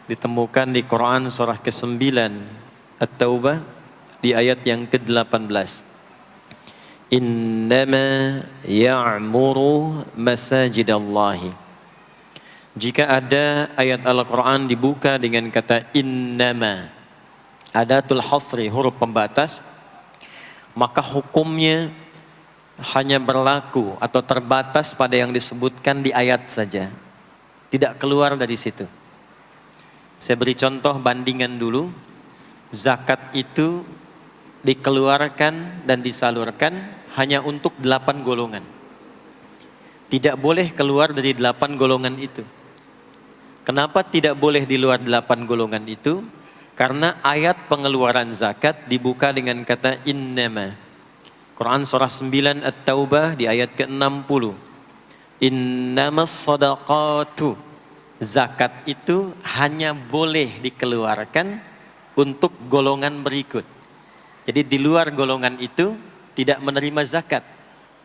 ditemukan di Quran surah ke-9 At-Taubah di ayat yang ke-18. Innama ya'muru masajidallahi. Jika ada ayat Al-Quran dibuka dengan kata innama, adatul hasri, huruf pembatas, maka hukumnya hanya berlaku atau terbatas pada yang disebutkan di ayat saja, tidak keluar dari situ. Saya beri contoh bandingan dulu. Zakat itu dikeluarkan dan disalurkan hanya untuk 8 golongan. Tidak boleh keluar dari 8 golongan itu. Kenapa tidak boleh di luar 8 golongan itu? Karena ayat pengeluaran zakat dibuka dengan kata innama. Quran surah 9 At-Taubah di ayat ke-60. Innamas sadaqatu. Zakat itu hanya boleh dikeluarkan untuk golongan berikut. Jadi di luar golongan itu tidak menerima zakat.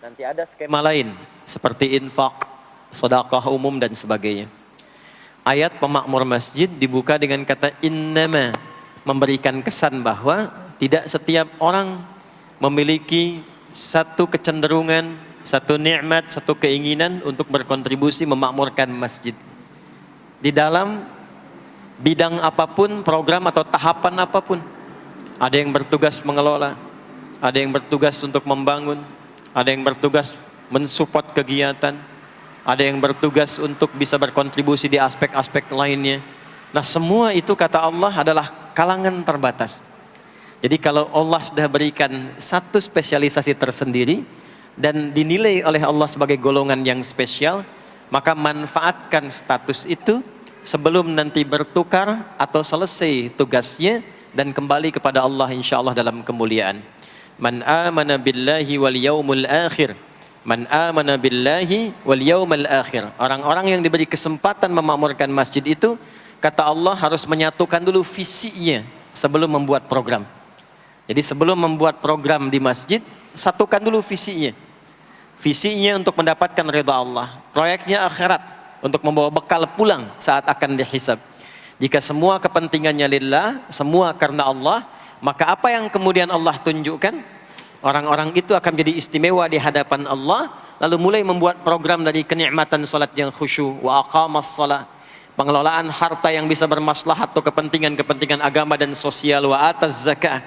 Nanti ada skema lain seperti infak, sedekah umum dan sebagainya. Ayat pemakmur masjid dibuka dengan kata innama, memberikan kesan bahwa tidak setiap orang memiliki satu kecenderungan, satu nikmat, satu keinginan untuk berkontribusi memakmurkan masjid. Di dalam bidang apapun, program atau tahapan apapun. Ada yang bertugas mengelola, ada yang bertugas untuk membangun, ada yang bertugas mensupport kegiatan, ada yang bertugas untuk bisa berkontribusi di aspek-aspek lainnya. Nah, semua itu kata Allah adalah kalangan terbatas. Jadi kalau Allah sudah berikan satu spesialisasi tersendiri dan dinilai oleh Allah sebagai golongan yang spesial, maka manfaatkan status itu sebelum nanti bertukar atau selesai tugasnya dan kembali kepada Allah insyaallah dalam kemuliaan. Man amana billahi wal yaumil akhir. Man amana billahi wal yaumil akhir. Orang-orang yang diberi kesempatan memakmurkan masjid itu, kata Allah, harus menyatukan dulu visinya sebelum membuat program. Jadi sebelum membuat program di masjid, satukan dulu visinya. Visinya untuk mendapatkan ridha Allah. Proyeknya akhirat, untuk membawa bekal pulang saat akan dihisab. Jika semua kepentingannya lillah, semua karena Allah, maka apa yang kemudian Allah tunjukkan, orang-orang itu akan jadi istimewa di hadapan Allah, lalu mulai membuat program dari kenikmatan salat yang khusyuk, wa aqamas salat, pengelolaan harta yang bisa bermaslahat atau kepentingan-kepentingan agama dan sosial, wa ataz zakah,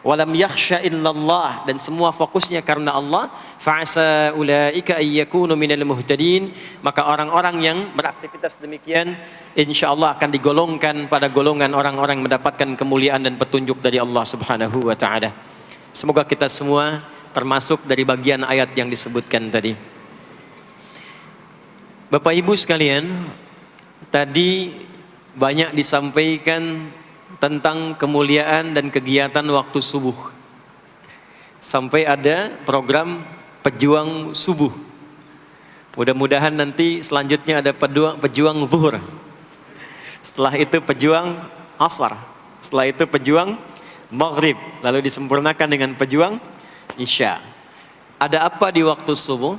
walam yakhsha illallah, dan semua fokusnya karena Allah, fa'asa ulaika ayyakunu minal muhtadin, maka orang-orang yang beraktivitas demikian insyaallah akan digolongkan pada golongan orang-orang yang mendapatkan kemuliaan dan petunjuk dari Allah Subhanahu wa taala. Semoga kita semua termasuk dari bagian ayat yang disebutkan tadi. Bapak Ibu sekalian, tadi banyak disampaikan tentang kemuliaan dan kegiatan waktu subuh. Sampai ada program pejuang subuh. Mudah-mudahan nanti selanjutnya ada pejuang zuhur. Setelah itu pejuang asar. Setelah itu pejuang maghrib. Lalu disempurnakan dengan pejuang isya. Ada apa di waktu subuh?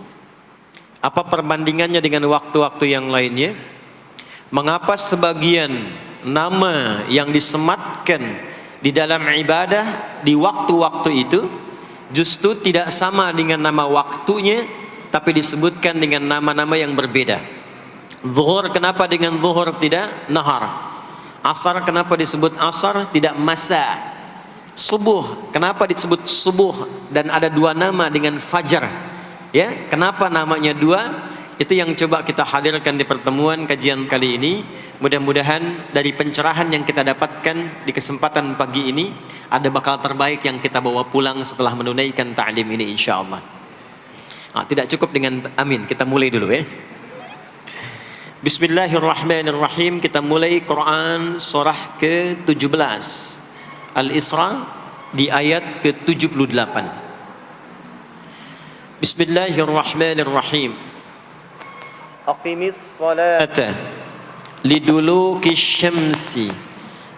Apa perbandingannya dengan waktu-waktu yang lainnya? Mengapa sebagian nama yang disematkan di dalam ibadah di waktu-waktu itu justru tidak sama dengan nama waktunya, tapi disebutkan dengan nama-nama yang berbeda. Zuhur kenapa dengan zuhur tidak nahar? Asar kenapa disebut asar tidak masa? Subuh kenapa disebut subuh dan ada dua nama dengan fajar? Ya, kenapa namanya dua? Itu yang coba kita hadirkan di pertemuan kajian kali ini. Mudah-mudahan dari pencerahan yang kita dapatkan di kesempatan pagi ini ada bakal terbaik yang kita bawa pulang setelah menunaikan ta'lim ini insyaallah. Tidak cukup dengan amin, kita mulai dulu ya. Bismillahirrahmanirrahim. Kita mulai Quran surah ke-17 Al-Isra di ayat ke-78. Bismillahirrahmanirrahim. Aqimis salata liduluki syamsi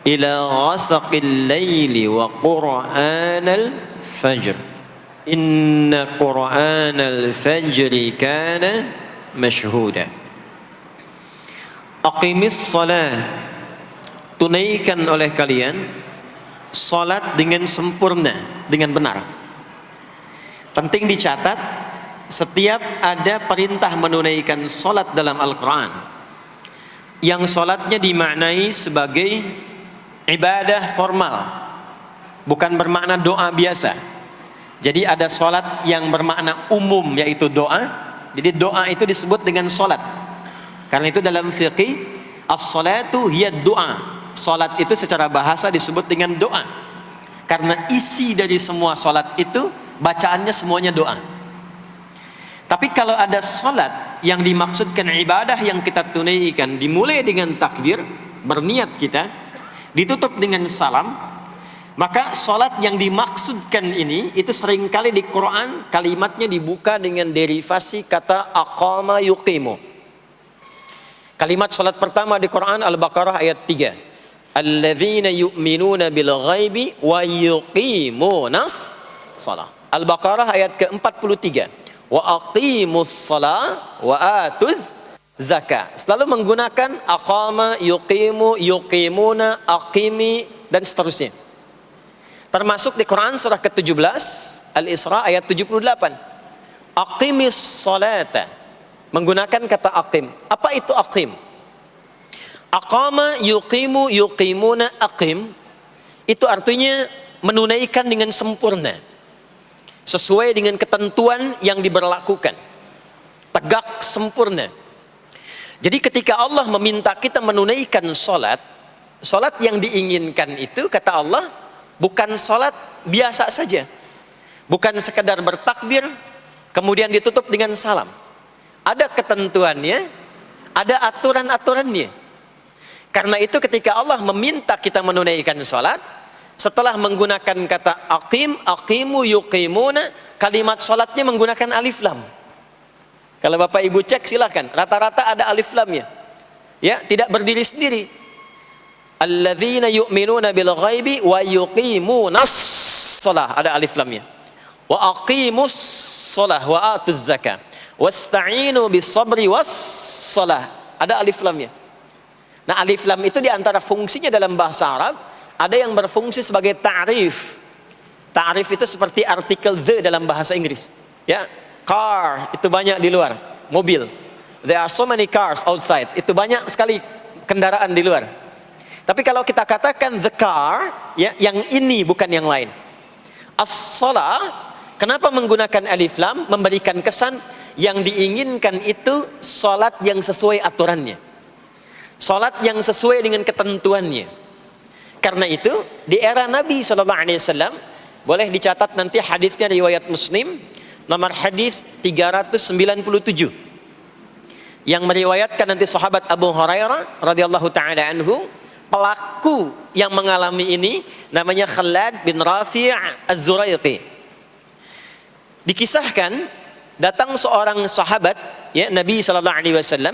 ila ghasaqil laili wa qur'anal fajr inna qur'anal fajri kana mashhuda. Aqimis salat, tunaikan oleh kalian salat dengan sempurna, dengan benar. Penting dicatat, setiap ada perintah menunaikan salat dalam Al-Quran yang salatnya dimaknai sebagai ibadah formal, bukan bermakna doa biasa. Jadi ada salat yang bermakna umum, yaitu doa. Jadi doa itu disebut dengan salat. Karena itu dalam fiqih, as-salatu hiya doa. Salat itu secara bahasa disebut dengan doa. Karena isi dari semua salat itu, bacaannya semuanya doa. Tapi kalau ada salat yang dimaksudkan ibadah yang kita tunaikan, dimulai dengan takbir, berniat kita, ditutup dengan salam, maka salat yang dimaksudkan ini itu seringkali di Quran kalimatnya dibuka dengan derivasi kata aqama yuqimu. Kalimat salat pertama di Quran Al-Baqarah ayat 3. Alladzina yu'minuna bil ghaibi wa yuqimunas shalah. Al-Baqarah ayat ke-43. Wa aqimus shalah wa atuz zakah. Selalu menggunakan aqama, yuqimu, yuqimuna, aqimi dan seterusnya. Termasuk di Quran surah ke-17 Al-Isra ayat 78. Aqimis salata, menggunakan kata aqim. Apa itu aqim? Aqama, yuqimu, yuqimuna, aqim, itu artinya menunaikan dengan sempurna, sesuai dengan ketentuan yang diberlakukan, tegak sempurna. Jadi ketika Allah meminta kita menunaikan salat, salat yang diinginkan itu kata Allah bukan salat biasa saja, bukan sekedar bertakbir kemudian ditutup dengan salam. Ada ketentuannya, ada aturan-aturannya. Karena itu ketika Allah meminta kita menunaikan salat, setelah menggunakan kata aqim, aqimu, yuqimuna, kalimat salatnya menggunakan alif lam. Kalau Bapak Ibu cek silakan, rata-rata ada alif lamnya. Ya, tidak berdiri sendiri. Alladzina yu'minuna bil ghaibi wa yuqimunas shalah, ada alif lamnya. Wa aqimus shalah wa atuz zakah. Wasta'inu bis sabri was shalah, ada alif lamnya. Nah, alif lam itu diantara fungsinya dalam bahasa Arab, ada yang berfungsi sebagai ta'rif. Ta'rif itu seperti artikel the dalam bahasa Inggris. Ya, car itu banyak di luar, mobil. There are so many cars outside. Itu banyak sekali kendaraan di luar. Tapi kalau kita katakan the car, ya, yang ini bukan yang lain. As-shalah, kenapa menggunakan alif lam? Memberikan kesan yang diinginkan itu salat yang sesuai aturannya, salat yang sesuai dengan ketentuannya. Karena itu di era Nabi SAW, boleh dicatat nanti hadisnya riwayat Muslim, nomor hadis 397, yang meriwayatkan nanti sahabat Abu Hurairah radhiyallahu taala anhu. Pelaku yang mengalami ini namanya Khalad bin Rafi' Az-Zuraiqi. Dikisahkan datang seorang sahabat, ya, Nabi sallallahu alaihi wasallam,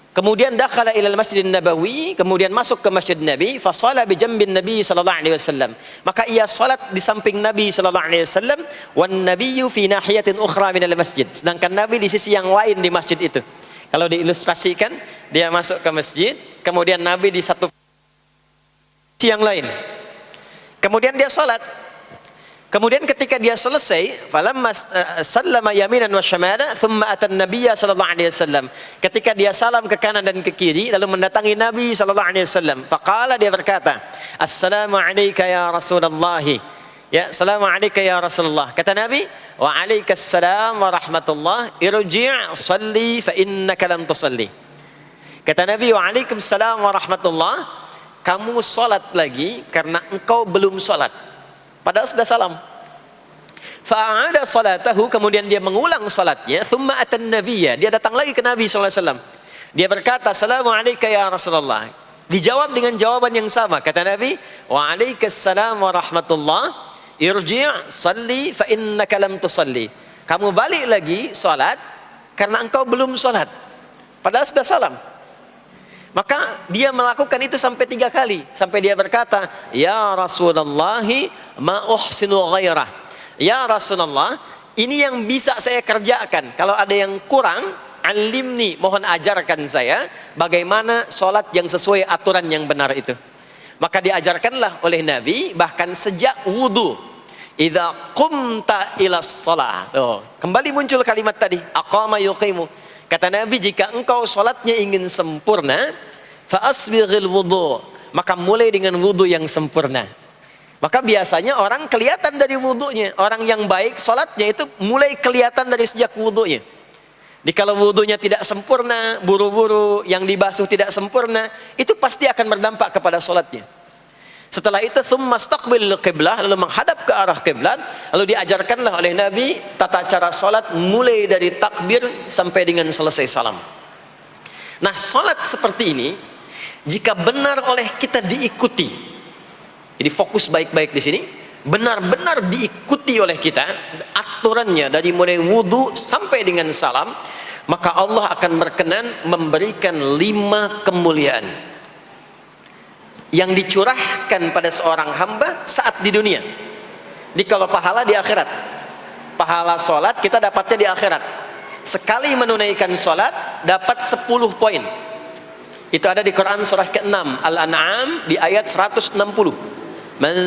kemudian dakhala ila al-Masjid Nabawi, kemudian masuk ke Masjid Nabi, fa shala bi jambin Nabi sallallahu alaihi wasallam. Maka ia salat di samping Nabi sallallahu alaihi wasallam, wan nabiyyu fi nahiyatin ukhra min al-masjid. Sedangkan Nabi di sisi yang lain di masjid itu. Kalau diilustrasikan, dia masuk ke masjid, kemudian Nabi di satu sisi yang lain. Kemudian dia salat. Kemudian ketika dia selesai, falamma sallama yaminan wa syamala, thumma atan nabiyya sallallahu alaihi wasallam. Ketika dia salam ke kanan dan ke kiri, lalu mendatangi Nabi sallallahu alaihi wasallam. Faqala, dia berkata, "Assalamu alayka ya Rasulullah." Ya, "Assalamu alayka ya Rasulullah." Kata Nabi, "Wa alaikassalam wa rahmatullah. Irji' shalli fa innaka lam tusalli." Kata Nabi, "Wa alaikassalam wa rahmatullah." Kamu salat lagi karena engkau belum salat. Padahal sudah salam. Fa'ada salatahu, kemudian dia mengulang salatnya. Thumma atan nabiyya, dia datang lagi ke Nabi SAW. Dia berkata, "Assalamu alayka ya Rasulullah." Dijawab dengan jawaban yang sama. Kata Nabi, "Wa alaikassalam wa rahmatullah. Irji' salli fa innaka lam tusalli." Kamu balik lagi salat karena engkau belum salat. Padahal sudah salam. Maka dia melakukan itu sampai 3 kali. Sampai dia berkata, "Ya Rasulullah, ma uhsinu ghairah." Ya Rasulullah, ini yang bisa saya kerjakan. Kalau ada yang kurang, alimni, mohon ajarkan saya bagaimana sholat yang sesuai aturan yang benar itu. Maka diajarkanlah oleh Nabi bahkan sejak wudu, idza qumta ilas shalah. Kembali muncul kalimat tadi, aqama yuqimu. Kata Nabi, jika engkau salatnya ingin sempurna, fa asbighil wudu, maka mulai dengan wudu yang sempurna. Maka biasanya orang kelihatan dari wudunya. Orang yang baik salatnya itu mulai kelihatan dari sejak wudunya. Kalau wudunya tidak sempurna, buru-buru, yang dibasuh tidak sempurna, itu pasti akan berdampak kepada salatnya. Setelah itu tsumma istaqbilul qiblah, lalu menghadap ke arah kiblat, lalu diajarkanlah oleh Nabi tata cara salat mulai dari takbir sampai dengan selesai salam. Nah, salat seperti ini jika benar oleh kita diikuti, jadi fokus baik-baik di sini, benar-benar diikuti oleh kita aturannya dari mulai wudu sampai dengan salam, maka Allah akan berkenan memberikan 5 kemuliaan yang dicurahkan pada seorang hamba saat di dunia. Jadi kalau pahala di akhirat, pahala sholat kita dapatnya di akhirat. Sekali menunaikan sholat dapat 10 poin. Itu ada di Quran surah ke-6 Al-An'am di ayat 160. Man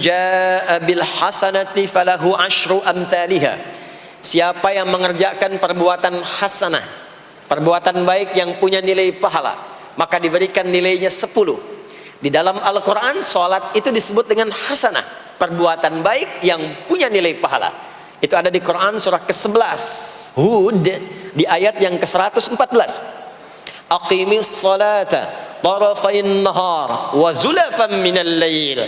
jaa bil hasanati falahu asyru amthaliha. Siapa yang mengerjakan perbuatan hasanah, perbuatan baik yang punya nilai pahala, maka diberikan nilainya 10. Di dalam Al-Quran, sholat itu disebut dengan hasanah, perbuatan baik yang punya nilai pahala. Itu ada di Quran surah ke-11 Hud di ayat yang ke-114. Aqimis salata tarafain nahar wa zulafan minal lail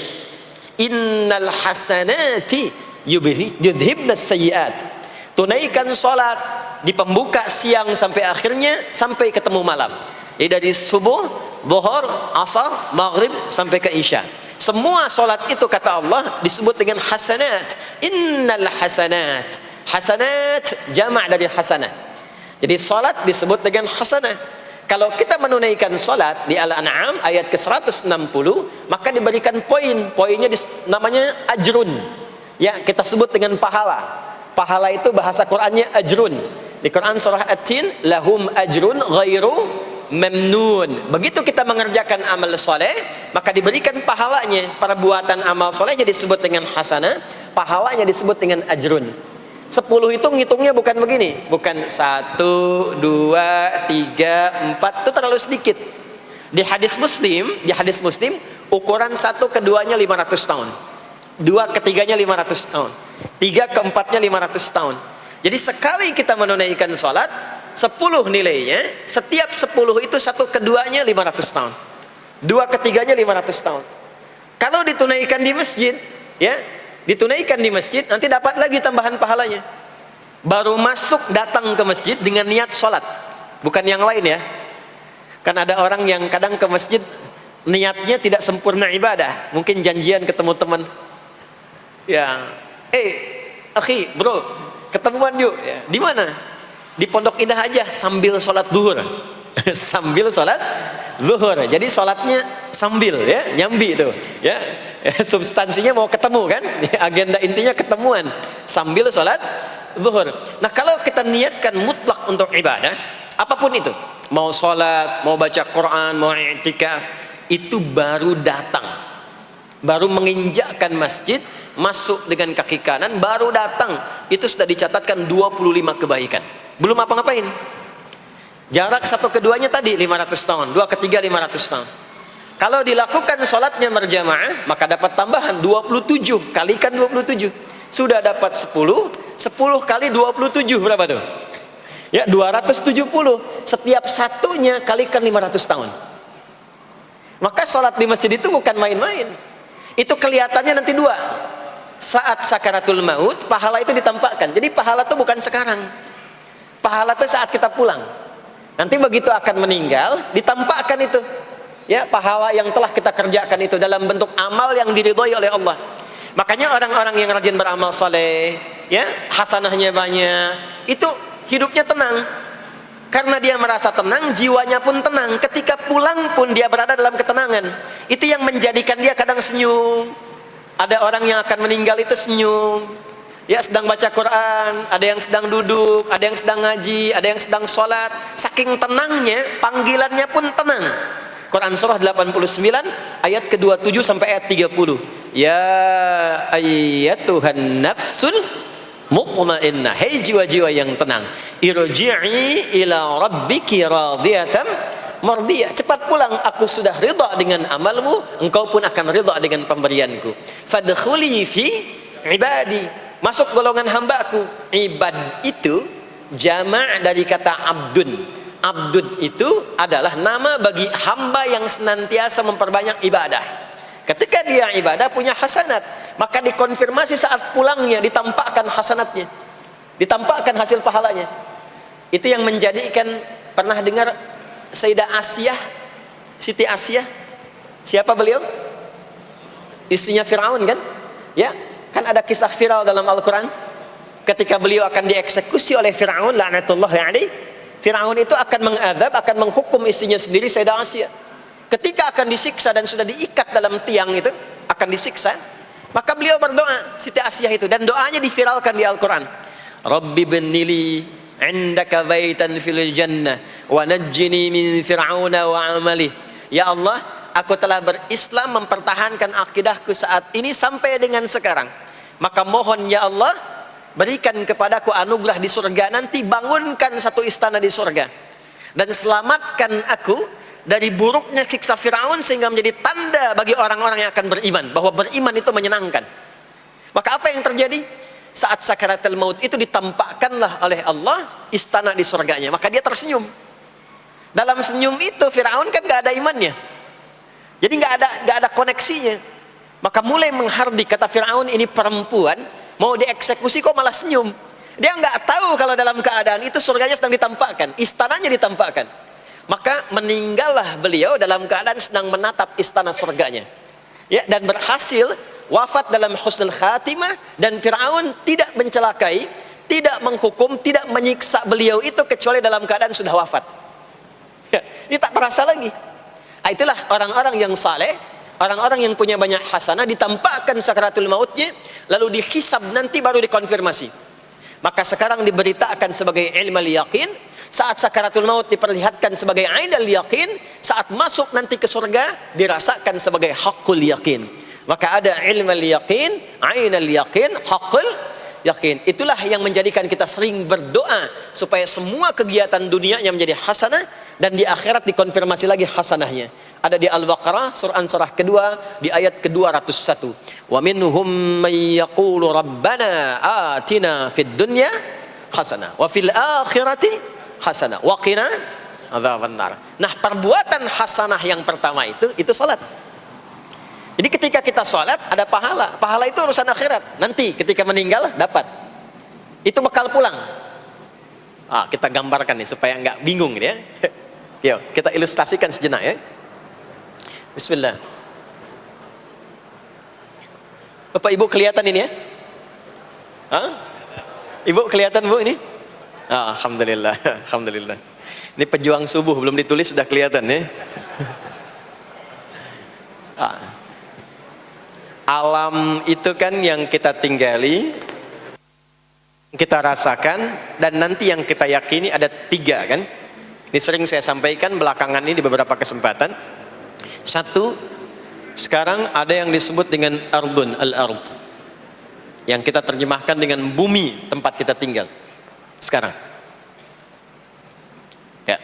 innal hasanati yudhibnas sayyiat. Tunaikan sholat di pembuka siang sampai akhirnya, sampai ketemu malam. Jadi dari subuh, zuhur, asar, maghrib sampai ke isya. Semua sholat itu kata Allah disebut dengan hasanat. Innal hasanat. Hasanat jamak dari hasanah. Jadi sholat disebut dengan hasanah. Kalau kita menunaikan sholat di Al-An'am ayat ke-160, maka diberikan poin. Poinnya namanya ajrun. Ya, kita sebut dengan pahala. Pahala itu bahasa Qur'annya ajrun. Di Quran surah At-Tin, lahum ajrun ghairu mamnun. Begitu kita mengerjakan amal soleh, maka diberikan pahalanya. Perbuatan amal solehnya disebut dengan hasanah, pahalanya disebut dengan ajrun. 10 itu ngitungnya bukan begini, bukan 1, 2, 3, 4, itu terlalu sedikit. Di hadis Muslim, ukuran 1 keduanya 500 tahun. 2 ketiganya 500 tahun. 3 keempatnya 500 tahun. Jadi sekali kita menunaikan sholat 10 nilainya, setiap 10 itu 1 keduanya 500 tahun, 2 ketiganya 500 tahun. Kalau ditunaikan di masjid, ya, ditunaikan di masjid, nanti dapat lagi tambahan pahalanya. Baru masuk datang ke masjid dengan niat sholat, bukan yang lain ya. Kan ada orang yang kadang ke masjid niatnya tidak sempurna ibadah, mungkin janjian ketemu teman, ya, akhi, bro, ketemuan yuk. Ya. Di mana? Di Pondok Indah aja, sambil sholat zuhur. Sambil sholat zuhur. Jadi sholatnya sambil, ya, nyambi itu. Ya, substansinya mau ketemu kan? Agenda intinya ketemuan. Sambil sholat zuhur. Nah, kalau kita niatkan mutlak untuk ibadah, apapun itu, mau sholat, mau baca Quran, mau i'tikaf, itu baru datang, baru menginjakkan masjid, masuk dengan kaki kanan, baru datang, itu sudah dicatatkan 25 kebaikan. Belum apa-ngapain. Jarak 1 keduanya tadi 500 tahun, 2 ketiga 500 tahun. Kalau dilakukan sholatnya berjamaah, maka dapat tambahan 27, kalikan 27. Sudah dapat 10, 10 kali 27 berapa tuh? Ya, 270. Setiap satunya kalikan 500 tahun. Maka sholat di masjid itu bukan main-main. Itu kelihatannya nanti 2. Saat sakaratul maut, pahala itu ditampakkan. Jadi pahala itu bukan sekarang. Pahala itu saat kita pulang. Nanti begitu akan meninggal, ditampakkan itu. Ya, pahala yang telah kita kerjakan itu dalam bentuk amal yang diridhoi oleh Allah. Makanya orang-orang yang rajin beramal saleh, ya, hasanahnya banyak, itu hidupnya tenang. Karena dia merasa tenang, jiwanya pun tenang. Ketika pulang pun dia berada dalam ketenangan. Itu yang menjadikan dia kadang senyum. Ada orang yang akan meninggal itu senyum, ya, sedang baca Quran, ada yang sedang duduk, ada yang sedang ngaji, ada yang sedang sholat. Saking tenangnya, panggilannya pun tenang. Quran surah 89 ayat ke-27 sampai ayat 30. Ya ayyatuhan nafsul mutmainnah, hei jiwa-jiwa yang tenang, irji'i ila rabbiki radiyatan mardiyah, cepat pulang, aku sudah ridha dengan amalmu, engkau pun akan ridha dengan pemberianku. Fadkhuli fi ibadi, masuk golongan hambaku. Ibad itu jama' dari kata abdun. Abdun itu adalah nama bagi hamba yang senantiasa memperbanyak ibadah. Ketika dia ibadah punya hasanat, maka dikonfirmasi saat pulangnya, ditampakkan hasanatnya, ditampakkan hasil pahalanya. Itu yang menjadikan, pernah dengar Sayyidah Asyah, Siti Asyah? Siapa beliau? Istrinya Fir'aun kan? Ya, kan ada kisah viral dalam Al-Quran. Ketika beliau akan dieksekusi oleh Fir'aun, la'natullahi alaihi, Fir'aun itu akan mengadab, akan menghukum istrinya sendiri, Sayyidah Asyah. Ketika akan disiksa dan sudah diikat dalam tiang itu, akan disiksa, maka beliau berdoa, Siti Asyah itu, dan doanya diviralkan di Al-Quran. Rabbi bnili indaka baitan fil jannah wa najjini min fir'auna wa amali. Ya Allah, aku telah berislam, mempertahankan akidahku saat ini sampai dengan sekarang. Maka mohon ya Allah, berikan kepadaku anugerah di surga nanti, bangunkan satu istana di surga, dan selamatkan aku dari buruknya siksa Fir'aun, sehingga menjadi tanda bagi orang-orang yang akan beriman, bahwa beriman itu menyenangkan. Maka apa yang terjadi? Saat sakaratul maut itu ditampakkanlah oleh Allah istana di surganya, maka dia tersenyum. Dalam senyum itu Fir'aun kan gak ada imannya, jadi gak ada koneksinya. Maka mulai menghardik, kata Fir'aun, ini perempuan mau dieksekusi kok malah senyum. Dia nggak tahu kalau dalam keadaan itu surganya sedang ditampakkan, istananya ditampakkan. Maka meninggallah beliau dalam keadaan sedang menatap istana surganya, ya, dan berhasil wafat dalam husnul khatimah. Dan Fir'aun tidak mencelakai, tidak menghukum, tidak menyiksa beliau itu kecuali dalam keadaan sudah wafat, ya, ini tak terasa lagi. Itulah orang-orang yang saleh, orang-orang yang punya banyak hasanah, ditampakkan sakaratul mautnya, lalu dihisab, nanti baru dikonfirmasi. Maka sekarang diberitakan sebagai ilmal yaqin, saat sakaratul maut diperlihatkan sebagai ainal yaqin, saat masuk nanti ke surga dirasakan sebagai haqqul yaqin. Maka ada ilmal yaqin, ainal yaqin, haqqul yaqin. Itulah yang menjadikan kita sering berdoa supaya semua kegiatan dunianya menjadi hasanah, dan di akhirat dikonfirmasi lagi hasanahnya. Ada di Al-Baqarah surah kedua di ayat ke-201. Wa minhum may yaqulu rabbana atina fid dunya hasanah wa fil akhirati hasanah wa qina adzabannar. Nah, perbuatan hasanah yang pertama itu salat. Jadi ketika kita salat ada pahala. Pahala itu urusan akhirat. Nanti ketika meninggal dapat. Itu bekal pulang. Kita gambarkan nih supaya nggak bingung ya. Yuk, kita ilustrasikan sejenak ya. Bismillah. Bapak Ibu kelihatan ini ya? Ibu kelihatan Bu ini? Alhamdulillah, alhamdulillah. Ini pejuang subuh, belum ditulis sudah kelihatan ya. Alam itu kan yang kita tinggali, kita rasakan, dan nanti yang kita yakini ada 3 kan. Ini sering saya sampaikan belakangan ini di beberapa kesempatan. 1, sekarang ada yang disebut dengan ardun, al-ard, yang kita terjemahkan dengan bumi tempat kita tinggal sekarang. Ya,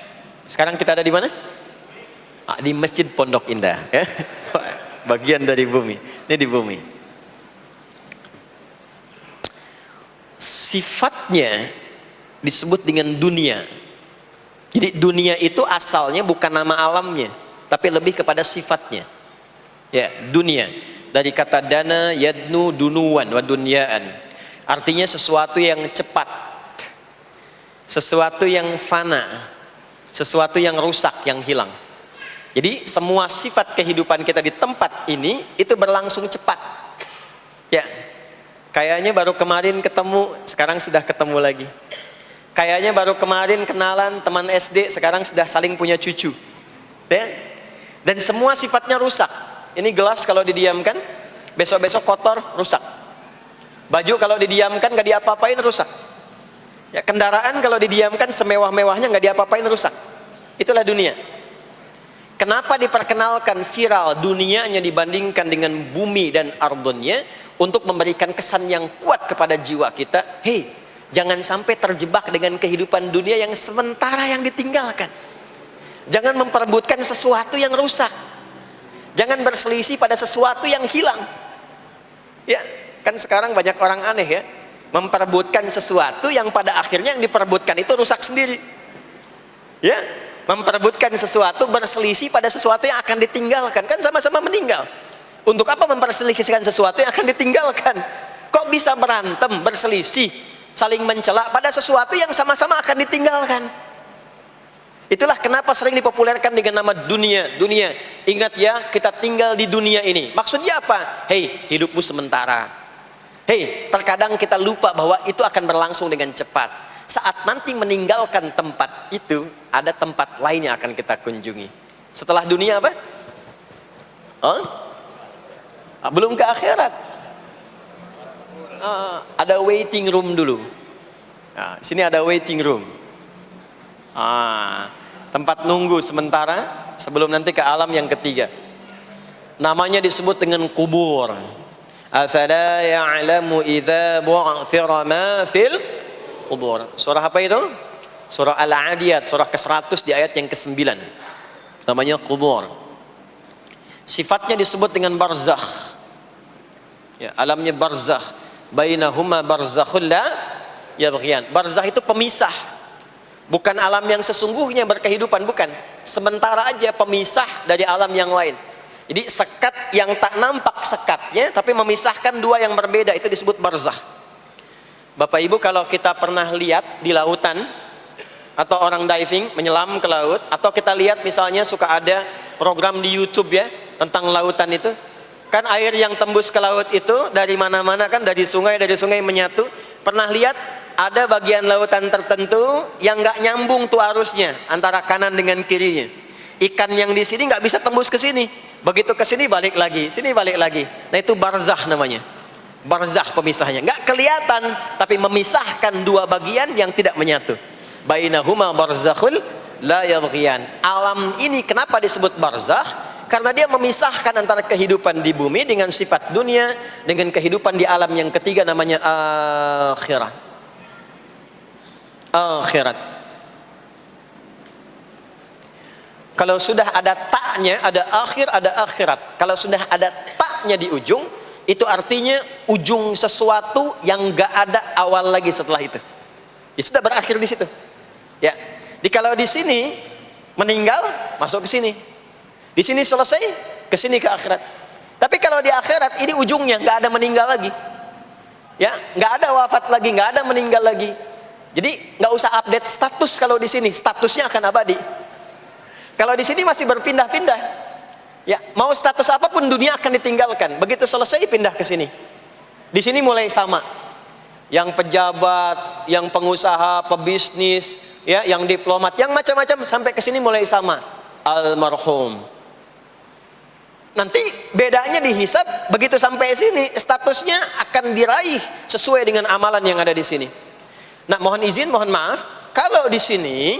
sekarang kita ada di mana? Di Masjid Pondok Indah ya. Bagian dari bumi. Ini di bumi. Sifatnya disebut dengan dunia. Jadi dunia itu asalnya bukan nama alamnya, tapi lebih kepada sifatnya. Ya, dunia dari kata dana, yadnu, dunuan, wa dunyaan. Artinya sesuatu yang cepat, sesuatu yang fana, sesuatu yang rusak, yang hilang. Jadi semua sifat kehidupan kita di tempat ini itu berlangsung cepat. Ya, kayaknya baru kemarin ketemu, sekarang sudah ketemu lagi. Kayaknya baru kemarin kenalan teman SD, sekarang sudah saling punya cucu. Ya? Dan semua sifatnya rusak. Ini gelas kalau didiamkan, besok-besok kotor, rusak. Baju kalau didiamkan gak diapa-apain, rusak. Ya, kendaraan kalau didiamkan semewah-mewahnya gak diapa-apain, rusak. Itulah dunia. Kenapa diperkenalkan viral dunianya dibandingkan dengan bumi dan ardonnya? Untuk memberikan kesan yang kuat kepada jiwa kita. Hei, jangan sampai terjebak dengan kehidupan dunia yang sementara yang ditinggalkan. Jangan memperebutkan sesuatu yang rusak. Jangan berselisih pada sesuatu yang hilang. Ya, kan sekarang banyak orang aneh ya, memperebutkan sesuatu yang pada akhirnya yang diperebutkan itu rusak sendiri. Ya, memperebutkan sesuatu, berselisih pada sesuatu yang akan ditinggalkan, kan sama-sama meninggal. Untuk apa memperselisihkan sesuatu yang akan ditinggalkan? Kok bisa berantem, berselisih, saling mencela pada sesuatu yang sama-sama akan ditinggalkan? Itulah kenapa sering dipopulerkan dengan nama dunia. Dunia, ingat ya, kita tinggal di dunia ini. Maksudnya apa? Hei, hidupmu sementara. Hei, terkadang kita lupa bahwa itu akan berlangsung dengan cepat. Saat nanti meninggalkan tempat itu, ada tempat lain yang akan kita kunjungi. Setelah dunia apa? Belum ke akhirat. Ada waiting room dulu. Nah, sini ada waiting room. Tempat nunggu sementara sebelum nanti ke alam yang ketiga. Namanya disebut dengan kubur. Afala ya'lamu idza bu'thira ma fil kubur. Surah apa itu? Surah Al-Adiyat, surah ke-100 di ayat yang ke-9. Namanya kubur. Sifatnya disebut dengan barzakh. Ya, alamnya barzakh. Bainahuma barzakhul la yabghiyan. Barzakh itu pemisah. Bukan alam yang sesungguhnya berkehidupan, bukan. Sementara aja pemisah dari alam yang lain. Jadi sekat yang tak nampak sekatnya, tapi memisahkan dua yang berbeda, itu disebut barzakh. Bapak Ibu, kalau kita pernah lihat di lautan, atau orang diving menyelam ke laut, atau kita lihat misalnya suka ada program di YouTube ya tentang lautan itu, kan air yang tembus ke laut itu dari mana-mana, kan dari sungai menyatu. Pernah lihat ada bagian lautan tertentu yang nggak nyambung tuh arusnya antara kanan dengan kirinya. Ikan yang di sini nggak bisa tembus ke sini, begitu ke sini balik lagi, sini balik lagi. Nah itu barzakh namanya. Barzakh pemisahnya, nggak kelihatan tapi memisahkan dua bagian yang tidak menyatu. Bainahuma barzakhul la yabghiyan. Alam ini kenapa disebut barzakh? Karena dia memisahkan antara kehidupan di bumi dengan sifat dunia, dengan kehidupan di alam yang ketiga namanya akhirat. Akhirat. Kalau sudah ada taknya, ada akhir, ada akhirat. Kalau sudah ada taknya di ujung, itu artinya ujung sesuatu yang gak ada awal lagi setelah itu. Ya sudah berakhir di situ. Ya. Kalau di sini meninggal, masuk ke sini. Di sini selesai, ke sini ke akhirat. Tapi kalau di akhirat ini ujungnya nggak ada meninggal lagi, ya nggak ada wafat lagi, nggak ada meninggal lagi. Jadi nggak usah update status kalau di sini, statusnya akan abadi. Kalau di sini masih berpindah-pindah, ya mau status apapun dunia akan ditinggalkan. Begitu selesai pindah ke sini. Di sini mulai sama. Yang pejabat, yang pengusaha, pebisnis, ya, yang diplomat, yang macam-macam sampai ke sini mulai sama. Almarhum. Nanti bedanya dihisab, begitu sampai sini statusnya akan diraih sesuai dengan amalan yang ada di sini. Nah, mohon izin, mohon maaf, kalau di sini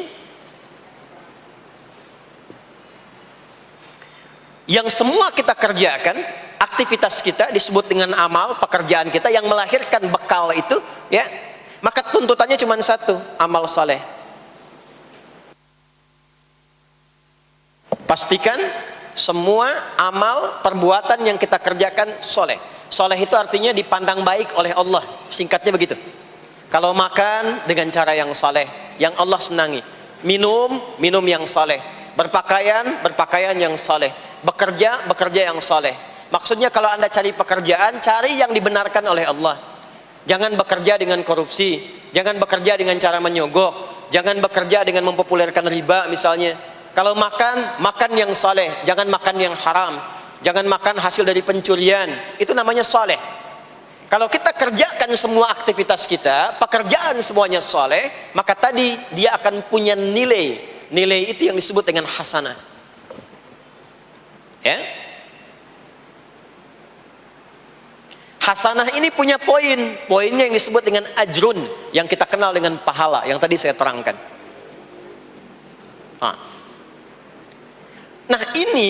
yang semua kita kerjakan, aktivitas kita disebut dengan amal, pekerjaan kita yang melahirkan bekal itu, ya, maka tuntutannya cuma satu, amal saleh. Pastikan semua amal perbuatan yang kita kerjakan soleh. Soleh itu artinya dipandang baik oleh Allah, singkatnya begitu. Kalau makan dengan cara yang soleh, yang Allah senangi. Minum yang soleh. Berpakaian yang soleh. Bekerja yang soleh. Maksudnya kalau Anda cari pekerjaan, cari yang dibenarkan oleh Allah. Jangan bekerja dengan korupsi, jangan bekerja dengan cara menyogok, jangan bekerja dengan mempopulerkan riba misalnya. Kalau makan yang saleh, jangan makan yang haram, jangan makan hasil dari pencurian, itu namanya saleh. Kalau kita kerjakan semua aktivitas kita, pekerjaan semuanya saleh, maka tadi dia akan punya nilai. Nilai itu yang disebut dengan hasanah. Ya. Hasanah ini punya poinnya yang disebut dengan ajrun, yang kita kenal dengan pahala, yang tadi saya terangkan. Nah, ini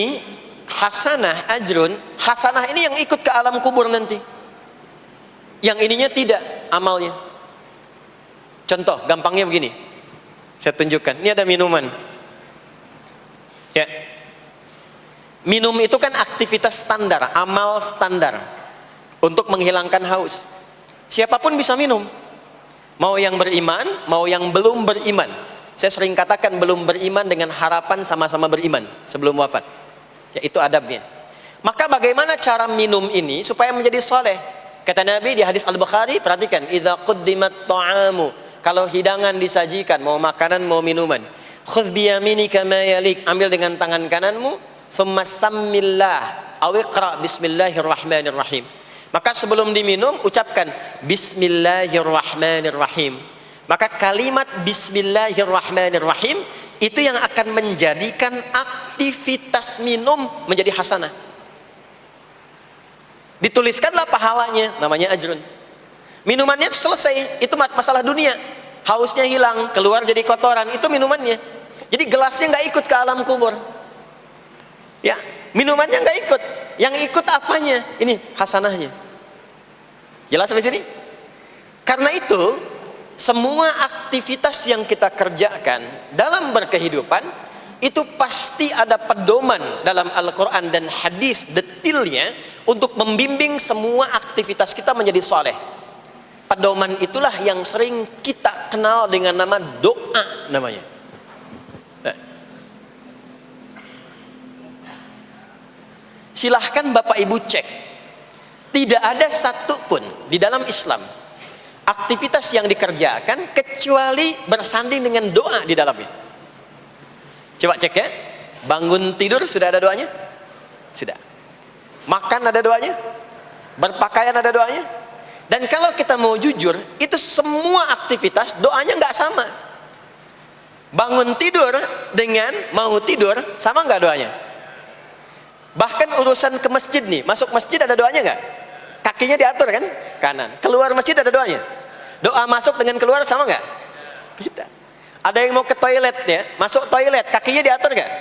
hasanah, ajrun, hasanah ini yang ikut ke alam kubur nanti. Yang ininya tidak amalnya. Contoh, gampangnya begini. Saya tunjukkan. Ini ada minuman. Ya. Minum itu kan aktivitas standar, amal standar untuk menghilangkan haus. Siapapun bisa minum. Mau yang beriman, mau yang belum beriman. Saya sering katakan belum beriman dengan harapan sama-sama beriman sebelum wafat. Ya, itu adabnya. Maka bagaimana cara minum ini supaya menjadi soleh? Kata Nabi di hadis Al-Bukhari, perhatikan, idza quddimat ta'amu, kalau hidangan disajikan, mau makanan mau minuman, khudz bi yaminika ma yalik, ambil dengan tangan kananmu, thumma sammillah aw iqra bismillahirrahmanirrahim. Maka sebelum diminum ucapkan bismillahirrahmanirrahim. Maka kalimat bismillahirrahmanirrahim itu yang akan menjadikan aktivitas minum menjadi hasanah. Dituliskanlah pahalanya, namanya ajrun. Minumannya itu selesai, itu masalah dunia. Hausnya hilang, keluar jadi kotoran, itu minumannya. Jadi gelasnya nggak ikut ke alam kubur. Ya, minumannya nggak ikut. Yang ikut apanya? Ini hasanahnya. Jelas sampai sini? Karena itu, semua aktivitas yang kita kerjakan dalam berkehidupan itu pasti ada pedoman dalam Al-Quran dan hadis detailnya untuk membimbing semua aktivitas kita menjadi soleh. Pedoman itulah yang sering kita kenal dengan nama doa namanya. Nah. Silahkan Bapak Ibu cek, tidak ada satupun di dalam Islam aktivitas yang dikerjakan kecuali bersanding dengan doa di dalamnya. Coba cek ya, bangun tidur sudah ada doanya? Sudah. Makan ada doanya? Berpakaian ada doanya? Dan kalau kita mau jujur, itu semua aktivitas doanya nggak sama. Bangun tidur dengan mau tidur sama nggak doanya? Bahkan urusan ke masjid nih, masuk masjid ada doanya nggak? Kakinya diatur kan? Kanan. Keluar masjid ada doanya? Doa masuk dengan keluar sama nggak? Beda. Ada yang mau ke toilet ya, masuk toilet, kakinya diatur nggak?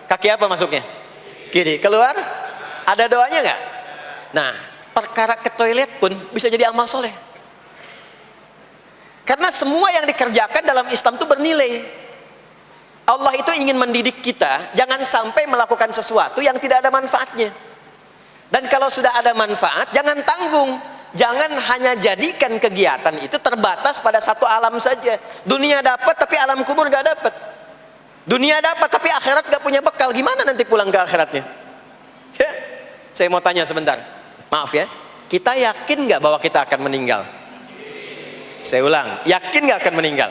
Kaki apa masuknya? Kiri. Keluar? Ada doanya nggak? Nah, perkara ke toilet pun bisa jadi amal soleh. Karena semua yang dikerjakan dalam Islam itu bernilai. Allah itu ingin mendidik kita, jangan sampai melakukan sesuatu yang tidak ada manfaatnya. Dan kalau sudah ada manfaat, jangan tanggung. Jangan hanya jadikan kegiatan itu terbatas pada satu alam saja. Dunia dapat tapi alam kubur gak dapat. Dunia dapat tapi akhirat gak punya bekal. Gimana nanti pulang ke akhiratnya? Ya, saya mau tanya sebentar. Maaf ya, kita yakin gak bahwa kita akan meninggal? Saya ulang, yakin gak akan meninggal?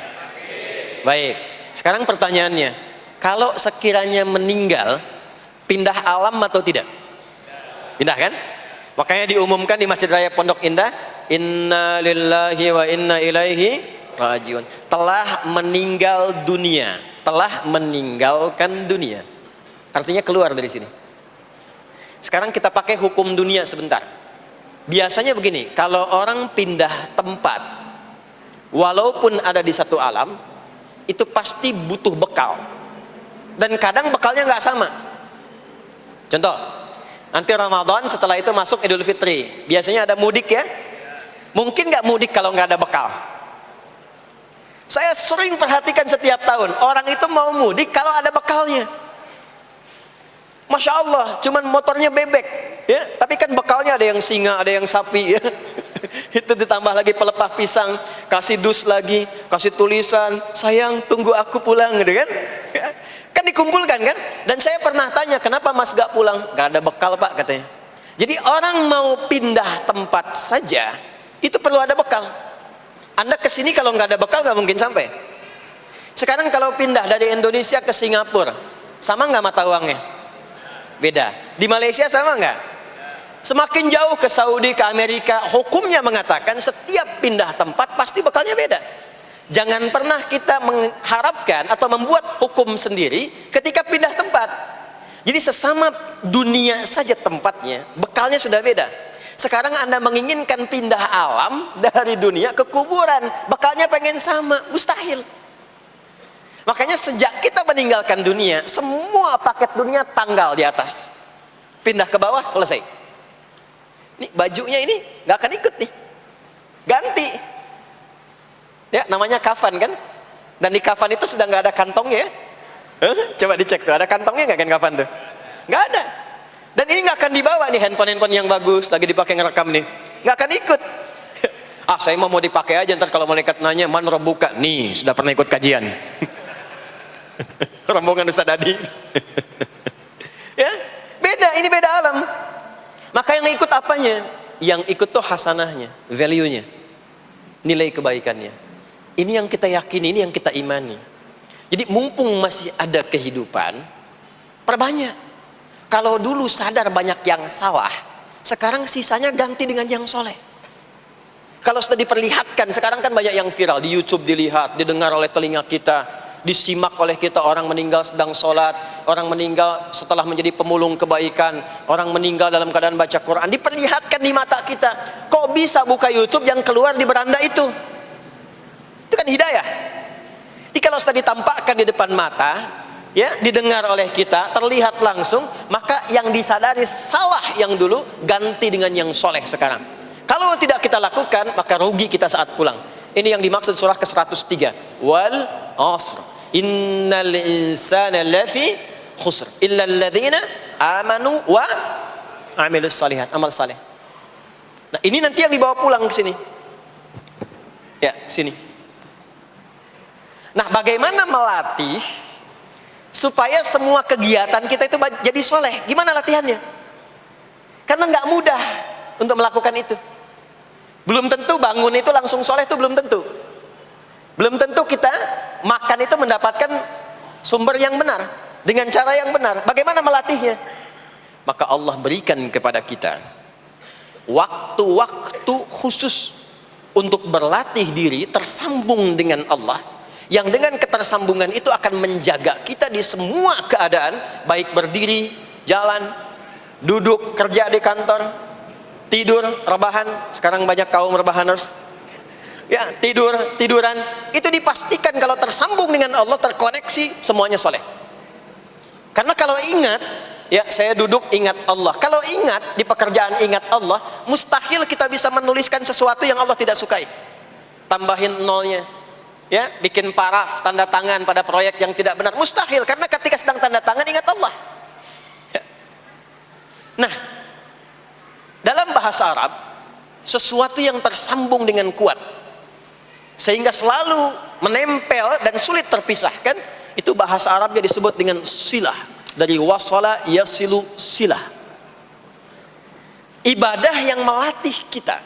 Baik, sekarang pertanyaannya, kalau sekiranya meninggal, pindah alam atau tidak? Pindah kan? Makanya diumumkan di Masjid Raya Pondok Indah, inna lillahi wa inna ilaihi rajiun. Telah meninggal dunia, telah meninggalkan dunia. Artinya keluar dari sini. Sekarang kita pakai hukum dunia sebentar. Biasanya begini, kalau orang pindah tempat, walaupun ada di satu alam, itu pasti butuh bekal. Dan kadang bekalnya nggak sama. Contoh, nanti Ramadan, setelah itu masuk Idul Fitri. Biasanya ada mudik ya. Mungkin nggak mudik kalau nggak ada bekal. Saya sering perhatikan setiap tahun, orang itu mau mudik kalau ada bekalnya. Masya Allah, cuman motornya bebek, ya. Tapi kan bekalnya ada yang singa, ada yang sapi, ya. Itu ditambah lagi pelepah pisang, kasih dus lagi, kasih tulisan, sayang tunggu aku pulang, gitu kan? Kan dikumpulkan kan? Dan saya pernah tanya, kenapa mas gak pulang? Gak ada bekal pak katanya. Jadi orang mau pindah tempat saja, itu perlu ada bekal. Anda kesini kalau nggak ada bekal nggak mungkin sampai. Sekarang kalau pindah dari Indonesia ke Singapura, sama nggak mata uangnya? Beda. Di Malaysia sama nggak? Semakin jauh ke Saudi, ke Amerika, hukumnya mengatakan setiap pindah tempat pasti bekalnya beda. Jangan pernah kita mengharapkan atau membuat hukum sendiri ketika pindah tempat. Jadi sesama dunia saja tempatnya, bekalnya sudah beda. Sekarang Anda menginginkan pindah alam dari dunia ke kuburan, bekalnya pengen sama, mustahil. Makanya sejak kita meninggalkan dunia, semua paket dunia tanggal di atas, pindah ke bawah, selesai. Nih bajunya ini nggak akan ikut nih, ganti. Ya namanya kafan kan, dan di kafan itu sudah nggak ada kantongnya. Coba dicek tuh, ada kantongnya nggak kan kafan tuh? Nggak ada. Dan ini nggak akan dibawa nih, handphone yang bagus lagi dipakai ngerekam nih, nggak akan ikut. Saya mau dipakai aja, ntar kalau malaikat nanya mana buka, nih sudah pernah ikut kajian. Rombongan Ustaz Adi. Ya beda, ini beda alam. Maka yang ikut apanya? Yang ikut tuh hasanahnya, value-nya, nilai kebaikannya. Ini yang kita yakini, ini yang kita imani. Jadi mumpung masih ada kehidupan, perbanyak. Kalau dulu sadar banyak yang sawah, sekarang sisanya ganti dengan yang soleh. Kalau sudah diperlihatkan, sekarang kan banyak yang viral di YouTube, dilihat, didengar oleh telinga kita, disimak oleh kita. Orang meninggal sedang sholat, orang meninggal setelah menjadi pemulung kebaikan, orang meninggal dalam keadaan baca Quran, diperlihatkan di mata kita. Kok bisa buka YouTube yang keluar di beranda itu? Itu kan hidayah. Jadi kalau sudah ditampakkan di depan mata, ya, didengar oleh kita, terlihat langsung, maka yang disadari sawah yang dulu ganti dengan yang soleh sekarang. Kalau tidak kita lakukan, maka rugi kita saat pulang. Ini yang dimaksud surah ke-103. Wal asr innal insana lafi khusr illa alladzina amanu wa amilus salihat, amal saleh. Nah, ini nanti yang dibawa pulang ke sini. Ya, sini. Nah, bagaimana melatih supaya semua kegiatan kita itu jadi soleh? Gimana latihannya? Karena nggak mudah untuk melakukan itu. Belum tentu bangun itu langsung soleh, itu belum tentu. Belum tentu kita makan itu mendapatkan sumber yang benar, dengan cara yang benar. Bagaimana melatihnya? Maka Allah berikan kepada kita waktu-waktu khusus untuk berlatih diri tersambung dengan Allah, yang dengan ketersambungan itu akan menjaga kita di semua keadaan, baik berdiri, jalan, duduk, kerja di kantor, tidur, rebahan. Sekarang banyak kaum rebahaners, ya, tiduran, itu dipastikan kalau tersambung dengan Allah, terkoneksi, semuanya soleh. Karena kalau ingat, ya, saya duduk ingat Allah. Kalau ingat di pekerjaan ingat Allah, mustahil kita bisa menuliskan sesuatu yang Allah tidak sukai. Tambahin nolnya, ya, bikin paraf, tanda tangan pada proyek yang tidak benar, mustahil. Karena ketika sedang tanda tangan ingat Allah. Ya. Nah, dalam bahasa Arab, sesuatu yang tersambung dengan kuat sehingga selalu menempel dan sulit terpisahkan, itu bahasa Arabnya disebut dengan silah. Dari wasala yasilu silah. Ibadah yang melatih kita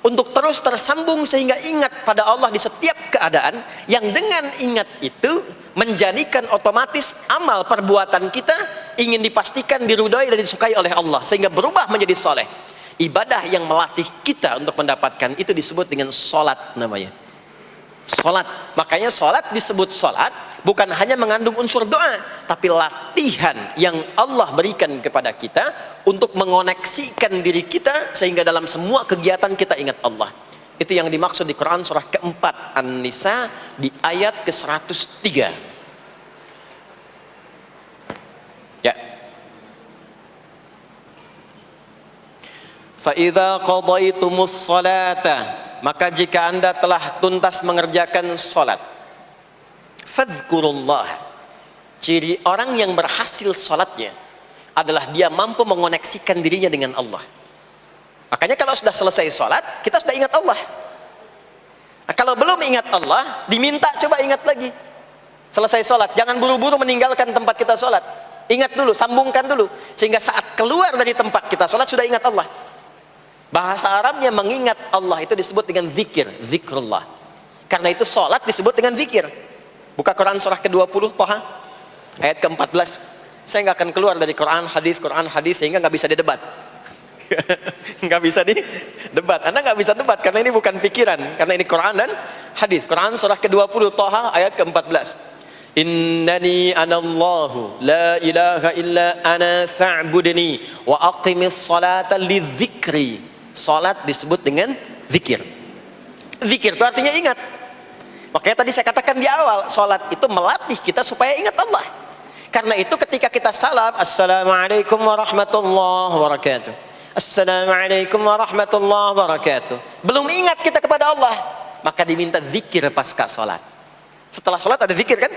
untuk terus tersambung sehingga ingat pada Allah di setiap keadaan, yang dengan ingat itu menjadikan otomatis amal perbuatan kita ingin dipastikan diridhoi dan disukai oleh Allah, sehingga berubah menjadi soleh. Ibadah yang melatih kita untuk mendapatkan itu disebut dengan sholat namanya. Sholat. Makanya sholat disebut sholat bukan hanya mengandung unsur doa, tapi latihan yang Allah berikan kepada kita untuk mengoneksikan diri kita sehingga dalam semua kegiatan kita ingat Allah. Itu yang dimaksud di Quran surah keempat An-Nisa di ayat ke-103. Ya. Fa'idha qadaitumus salata, maka jika anda telah tuntas mengerjakan salat, fadhkurullah. Ciri orang yang berhasil salatnya adalah dia mampu mengoneksikan dirinya dengan Allah. Makanya kalau sudah selesai salat, kita sudah ingat Allah. Nah, kalau belum ingat Allah, diminta coba ingat lagi. Selesai salat, jangan buru-buru meninggalkan tempat kita salat. Ingat dulu, sambungkan dulu, sehingga saat keluar dari tempat kita salat sudah ingat Allah. Bahasa Arabnya mengingat Allah itu disebut dengan zikir, zikrullah. Karena itu salat disebut dengan zikir. Buka Quran surah ke-20 Thaha ayat ke-14. Saya nggak akan keluar dari Quran hadis sehingga nggak bisa didebat. Nggak bisa didebat. Anda nggak bisa debat karena ini bukan pikiran, karena ini Quran dan hadis. Quran surah ke-20 Thaha ayat ke-14. Innani anallahu la ilaha illa ana fa'budni wa aqimis salata lidzikri. Salat disebut dengan zikir. Zikir itu artinya ingat. Makanya tadi saya katakan di awal, sholat itu melatih kita supaya ingat Allah. Karena itu ketika kita salam, Assalamualaikum warahmatullahi wabarakatuh, Assalamualaikum warahmatullahi wabarakatuh, belum ingat kita kepada Allah, maka diminta zikir pasca sholat. Setelah sholat ada zikir kan?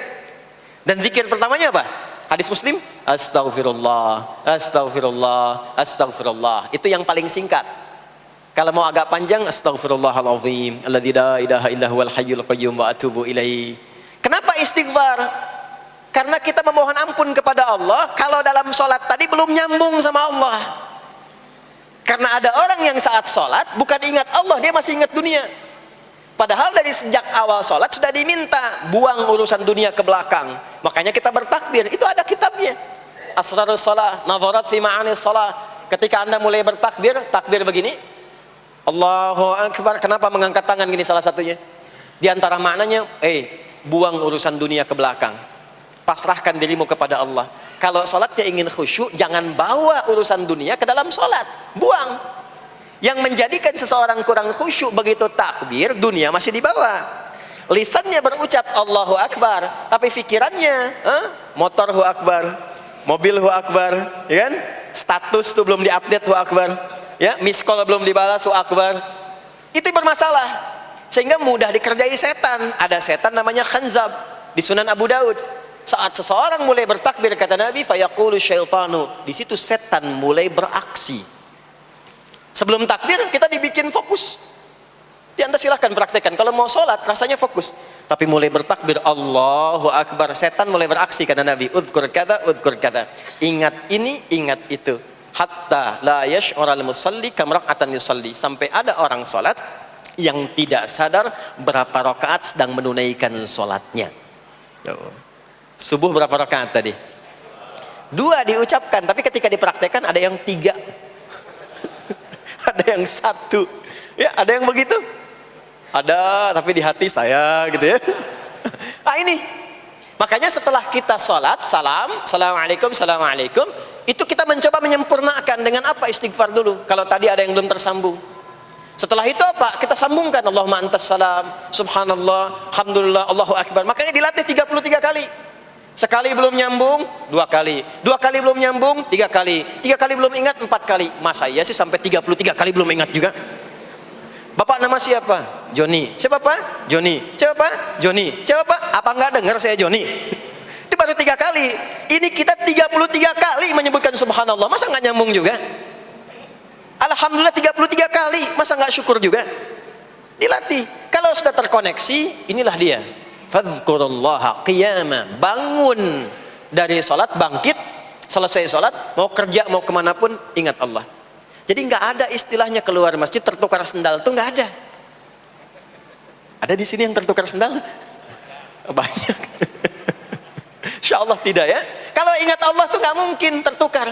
Dan zikir pertamanya apa? Hadis Muslim, Astaghfirullah, Astaghfirullah, Astaghfirullah. Itu yang paling singkat. Kalau mau agak panjang, Astaghfirullahaladzim, alladzi la ilaha illa huwal hayyul qayyum wa atubu ilaih. Kenapa istighfar? Karena kita memohon ampun kepada Allah kalau dalam sholat tadi belum nyambung sama Allah. Karena ada orang yang saat sholat bukan ingat Allah, dia masih ingat dunia. Padahal dari sejak awal sholat sudah diminta buang urusan dunia ke belakang. Makanya kita bertakbir, itu ada kitabnya. Asrarus shalah, nadharat fi ma'anis shalah. Ketika Anda mulai bertakbir, takbir begini, Allahu Akbar. Kenapa mengangkat tangan gini salah satunya? Di antara maknanya, buang urusan dunia ke belakang. Pasrahkan dirimu kepada Allah. Kalau sholatnya ingin khusyuk, jangan bawa urusan dunia ke dalam sholat. Buang. Yang menjadikan seseorang kurang khusyuk begitu takbir, dunia masih dibawa. Lisannya berucap Allahu Akbar, tapi pikirannya motor hu akbar, mobil hu akbar, ya kan? Status tuh belum diupdate hu akbar, ya, miss call belum dibalas hu akbar. Itu bermasalah. Sehingga mudah dikerjai setan. Ada setan namanya khanzab di Sunan Abu Daud. Saat seseorang mulai bertakbir, kata Nabi, fayaqulu syaitanu, di situ setan mulai beraksi. Sebelum takbir kita dibikin fokus. Anda silahkan praktekkan. Kalau mau sholat rasanya fokus. Tapi mulai bertakbir Allahu Akbar, setan mulai beraksi, kata Nabi. Udhkur kata, udhkur kata. Ingat ini, ingat itu. Hatta la yash'ural musalli kamrak'atan yusalli. Sampai ada orang sholat yang tidak sadar berapa rakaat sedang menunaikan sholatnya. Subuh berapa rakaat tadi? 2 diucapkan, tapi ketika dipraktekkan ada yang 3. Ada yang 1. Ya, ada yang begitu. Ada, tapi di hati saya gitu ya. Nah ini, makanya setelah kita sholat, salam, assalamualaikum, assalamualaikum, itu kita mencoba menyempurnakan dengan apa? Istighfar dulu. Kalau tadi ada yang belum tersambung. Setelah itu apa? Kita sambungkan. Allahumma antas salam, subhanallah, alhamdulillah, Allahu Akbar. Makanya dilatih 33 kali. Sekali belum nyambung, 2 kali. 2 kali belum nyambung, 3 kali. 3 kali belum ingat, 4 kali. Masa iya sih sampai 33 kali belum ingat juga? Bapak nama siapa? Joni. Siapa Pak? Joni. Siapa Pak? Joni. Siapa Pak? Apa enggak dengar saya Joni? Itu baru 3 kali. Ini kita 33 kali menyebutkan subhanallah. Masa enggak nyambung juga? Alhamdulillah 33 kali. Masa enggak syukur juga? Dilatih. Kalau sudah terkoneksi, inilah dia. Fadhkurullaha qiyama. Bangun dari sholat, bangkit. Selesai sholat, mau kerja, mau kemanapun, ingat Allah. Jadi nggak ada istilahnya keluar masjid tertukar sendal, tuh nggak ada. Ada di sini yang tertukar sendal? Banyak. Insya Allah tidak ya. Kalau ingat Allah tuh nggak mungkin tertukar.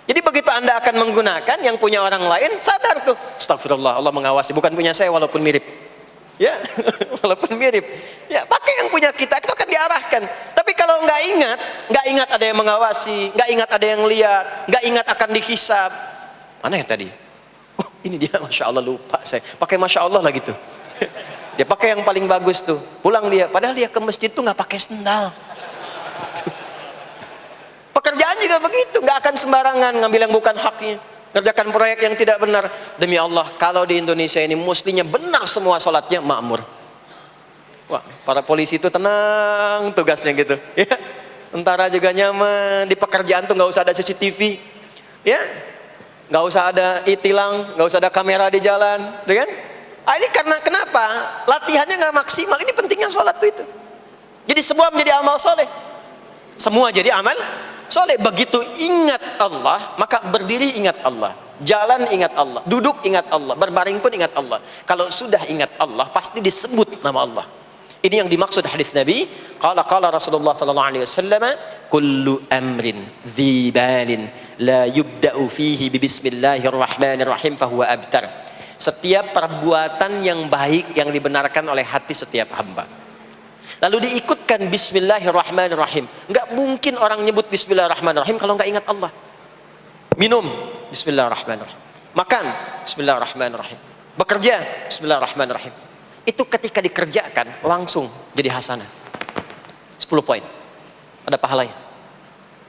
Jadi begitu Anda akan menggunakan, yang punya orang lain sadar tuh. Astagfirullah, Allah mengawasi, bukan punya saya walaupun mirip. Ya, walaupun mirip. Ya, pakai yang punya kita akan diarahkan. Tapi kalau nggak ingat ada yang mengawasi, nggak ingat ada yang lihat, nggak ingat akan dihisab. Mana yang tadi? Oh, ini dia, masya Allah, lupa saya. Pakai masya Allah lah gitu. Dia pakai yang paling bagus tuh. Pulang dia, padahal dia ke masjid tuh nggak pakai sendal. Pekerjaan juga begitu, nggak akan sembarangan ngambil yang bukan haknya. Kerjakan proyek yang tidak benar. Demi Allah, kalau di Indonesia ini mestinya benar semua sholatnya, makmur. Wah, para polisi itu tenang tugasnya gitu. Ya, tentara juga nyaman. Di pekerjaan tuh nggak usah ada CCTV. Ya. Nggak usah ada e-tilang, nggak usah ada kamera di jalan, kan? Ini karena kenapa? Latihannya nggak maksimal. Ini pentingnya sholat itu. Jadi semua menjadi amal soleh. Semua jadi amal soleh. Begitu ingat Allah, maka berdiri ingat Allah, jalan ingat Allah, duduk ingat Allah, berbaring pun ingat Allah. Kalau sudah ingat Allah, pasti disebut nama Allah. Ini yang dimaksud hadis Nabi. Qala Rasulullah sallallahu alaihi wasallam, kullu amrin dhi balin la yubda'u fihi bi bismillahirrahmanirrahim fahuwa abtar. Setiap perbuatan yang baik yang dibenarkan oleh hati setiap hamba, lalu diikutkan bismillahirrahmanirrahim. Enggak mungkin orang nyebut bismillahirrahmanirrahim kalau enggak ingat Allah. Minum, bismillahirrahmanirrahim. Makan, bismillahirrahmanirrahim. Bekerja, bismillahirrahmanirrahim. itu ketika dikerjakan langsung jadi hasanah. 10 poin. Ada pahalanya.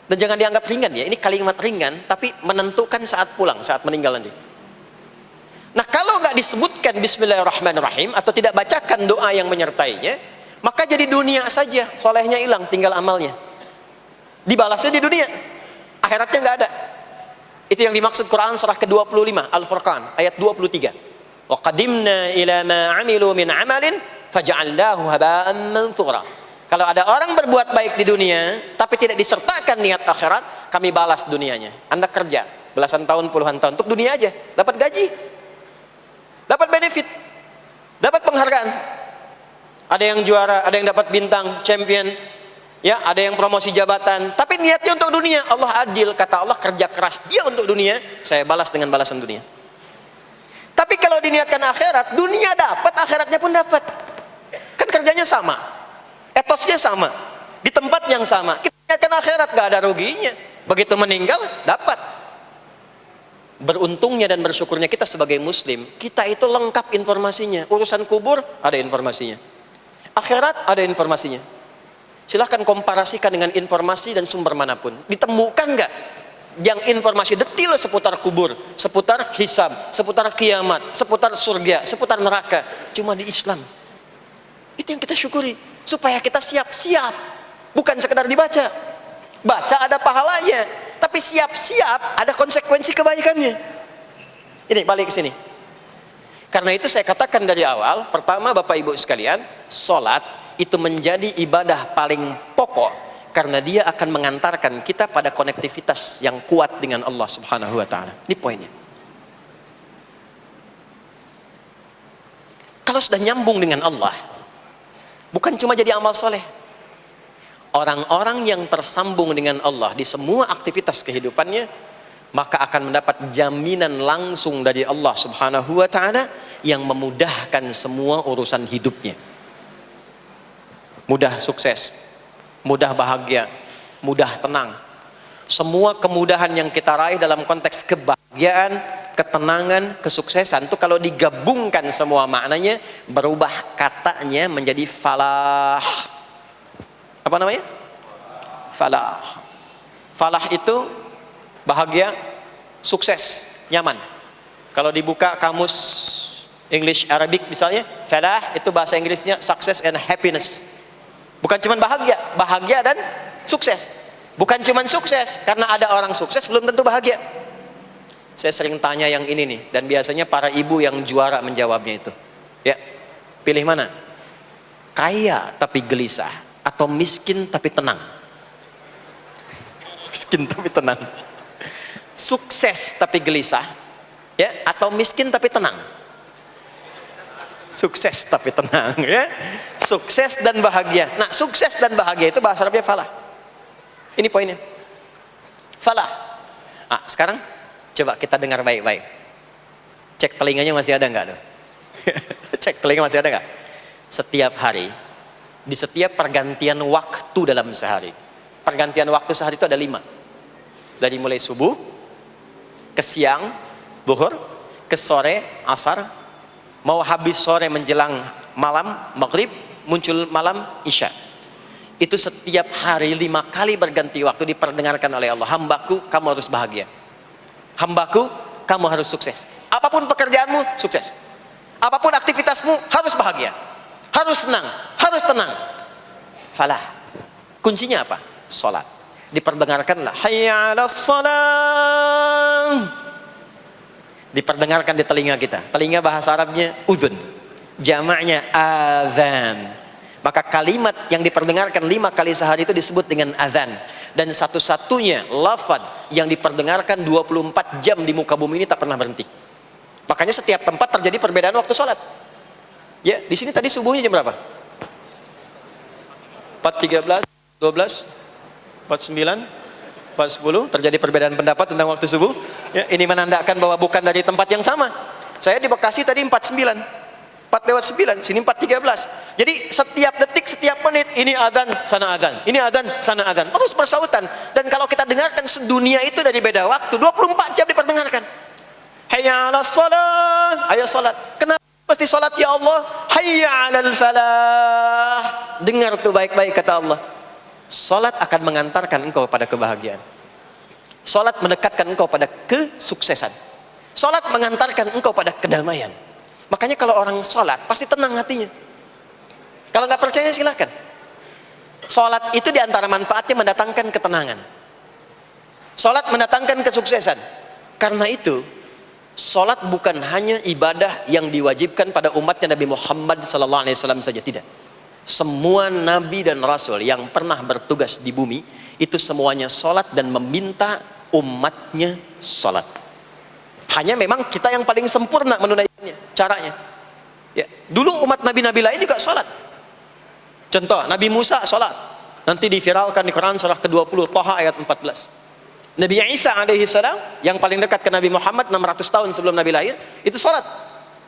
Dan jangan dianggap ringan ya. Ini kalimat ringan tapi menentukan saat pulang, saat meninggal nanti. Nah, kalau nggak disebutkan bismillahirrahmanirrahim atau tidak bacakan doa yang menyertainya, maka jadi dunia saja, solehnya hilang, tinggal amalnya. Dibalasnya di dunia, akhiratnya nggak ada. Itu yang dimaksud Quran surah ke-25 Al-Furqan ayat 23. Wa qadimna ila ma 'amilu min 'amalin faj'alnahu haba'an manthura. Kalau ada orang berbuat baik di dunia tapi tidak disertakan niat akhirat, kami balas dunianya. Anda kerja belasan tahun, puluhan tahun untuk dunia aja, dapat gaji, dapat benefit, dapat penghargaan. Ada yang juara, ada yang dapat bintang, champion, ya, ada yang promosi jabatan, tapi niatnya untuk dunia. Allah adil, kata Allah, kerja keras dia untuk dunia, saya balas dengan balasan dunia. Tapi kalau diniatkan akhirat, dunia dapat, akhiratnya pun dapat. Kan kerjanya sama, etosnya sama, di tempat yang sama. Kita niatkan akhirat, gak ada ruginya. Begitu meninggal, dapat. Beruntungnya dan bersyukurnya kita sebagai muslim, kita itu lengkap informasinya. Urusan kubur ada informasinya, akhirat ada informasinya. Silahkan komparasikan dengan informasi dan sumber manapun. Ditemukan nggak yang informasi detail seputar kubur, seputar hisab, seputar kiamat, seputar surga, seputar neraka? Cuma di Islam. Itu yang kita syukuri, supaya kita siap-siap. Bukan sekedar dibaca. Baca ada pahalanya, tapi siap-siap ada konsekuensi kebaikannya. Ini balik ke sini. Karena itu saya katakan dari awal, pertama Bapak Ibu sekalian, sholat itu menjadi ibadah paling pokok karena dia akan mengantarkan kita pada konektivitas yang kuat dengan Allah Subhanahu wa taala. Ini poinnya. Kalau sudah nyambung dengan Allah, bukan cuma jadi amal soleh. Orang-orang yang tersambung dengan Allah di semua aktivitas kehidupannya, maka akan mendapat jaminan langsung dari Allah Subhanahu wa taala yang memudahkan semua urusan hidupnya. Mudah sukses, mudah bahagia, mudah tenang. Semua kemudahan yang kita raih dalam konteks kebahagiaan, ketenangan, kesuksesan itu kalau digabungkan semua maknanya, berubah katanya menjadi falah. Apa namanya? Falah. Falah itu bahagia, sukses, nyaman. Kalau dibuka kamus English Arabic misalnya, falah itu bahasa Inggrisnya success and happiness. Bukan cuma bahagia, bahagia dan sukses. Bukan cuma sukses, karena ada orang sukses belum tentu bahagia. Saya sering tanya yang ini nih, dan biasanya para ibu yang juara menjawabnya itu. Ya, pilih mana? Kaya tapi gelisah, atau miskin tapi tenang? Miskin tapi tenang. Sukses tapi gelisah, ya, atau miskin tapi tenang? Sukses tapi tenang, ya. Sukses dan bahagia. Nah, sukses dan bahagia itu bahasa Arabnya falah. Ini poinnya. Falah. Nah, sekarang coba kita dengar baik-baik. Cek telinganya masih ada nggak tuh? Cek telinga masih ada nggak? Setiap hari, di setiap pergantian waktu dalam sehari, pergantian waktu sehari itu ada 5. Dari mulai subuh, ke siang, zuhur, ke sore, asar, mau habis sore menjelang malam, maghrib, muncul malam, isya. Itu setiap hari 5 kali berganti waktu diperdengarkan oleh Allah. Hambaku, kamu harus bahagia. Hambaku, kamu harus sukses. Apapun pekerjaanmu, sukses. Apapun aktivitasmu, harus bahagia. Harus senang, harus tenang. Falah. Kuncinya apa? Salat. Diperdengarkanlah hayya 'alas shalah. Diperdengarkan di telinga kita. Telinga bahasa Arabnya udhun. Jamaknya adzan. Maka kalimat yang diperdengarkan 5 kali sehari itu disebut dengan adzan. Dan satu-satunya lafaz yang diperdengarkan 24 jam di muka bumi ini tak pernah berhenti. Makanya setiap tempat terjadi perbedaan waktu sholat. Ya, di sini tadi subuhnya jam berapa? 4.13, 12, 49, 4.10, terjadi perbedaan pendapat tentang waktu subuh. Ya, ini menandakan bahwa bukan dari tempat yang sama. Saya di Bekasi tadi 49, 4:09, sini 4.13. Jadi setiap detik, setiap menit, ini adzan, sana adzan, ini adzan, sana adzan, terus bersautan. Dan kalau kita dengarkan sedunia itu dari beda waktu, 24 jam diperdengarkan. Hayya 'alas shalah, ayo salat. Kenapa? Pasti salat, ya Allah, hayya 'alal falah. Dengar tuh baik-baik kata Allah. Salat akan mengantarkan engkau pada kebahagiaan. Salat mendekatkan engkau pada kesuksesan. Salat mengantarkan engkau pada kedamaian. Makanya kalau orang salat pasti tenang hatinya. Kalau nggak percaya silakan. Salat itu diantara manfaatnya mendatangkan ketenangan. Salat mendatangkan kesuksesan. Karena itu salat bukan hanya ibadah yang diwajibkan pada umatnya Nabi Muhammad SAW saja, tidak. Semua nabi dan rasul yang pernah bertugas di bumi itu semuanya salat dan meminta umatnya salat. Hanya memang kita yang paling sempurna menunaikannya, caranya. Ya, dulu umat nabi-nabi lain juga salat. Contoh, Nabi Musa salat. Nanti diviralkan di Quran surah ke-20 Thaha ayat 14. Nabi Isa alaihi salam yang paling dekat ke Nabi Muhammad 600 tahun sebelum Nabi lahir, itu salat.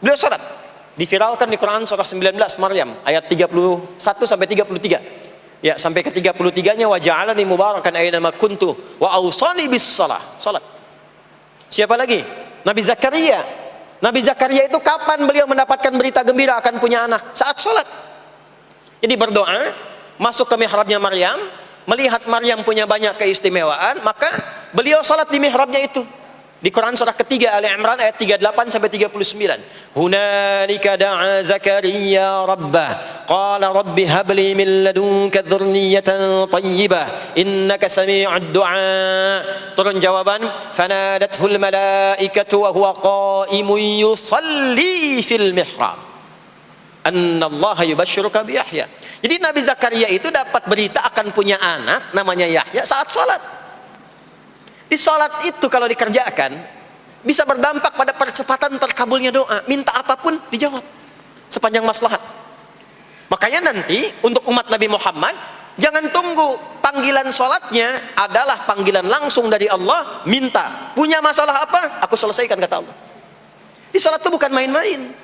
Beliau salat. Diviralkan di Quran surah 19 Maryam ayat 31 sampai 33. Ya, sampai ke 33-nya wa ja'alani mubarakan aina ma kuntu wa awsani bis shalah. Salat. Siapa lagi? Nabi Zakaria. Nabi Zakaria itu kapan beliau mendapatkan berita gembira akan punya anak? Saat salat. Jadi berdoa, masuk ke mihrabnya Maryam, melihat Maryam punya banyak keistimewaan, maka beliau salat di mihrabnya itu. Di Quran surah ketiga Ali Imran ayat 38 sampai 39. Hunalika da'a Zakaria rabbah qala rabbi habli min ladunka dzurriyyatan thayyibah innaka sami'ud du'a. Turun jawaban, fanadathul malaikatu wa huwa qa'imun yusalli fil mihrab anna Allah yubashshiruka bi Yahya. Jadi Nabi Zakaria itu dapat berita akan punya anak namanya Yahya saat salat. Di salat itu kalau dikerjakan bisa berdampak pada percepatan terkabulnya doa. Minta apapun dijawab sepanjang maslahat. Makanya nanti untuk umat Nabi Muhammad jangan tunggu, panggilan salatnya adalah panggilan langsung dari Allah. Minta, punya masalah apa? Aku selesaikan kata Allah. Di salat itu bukan main-main,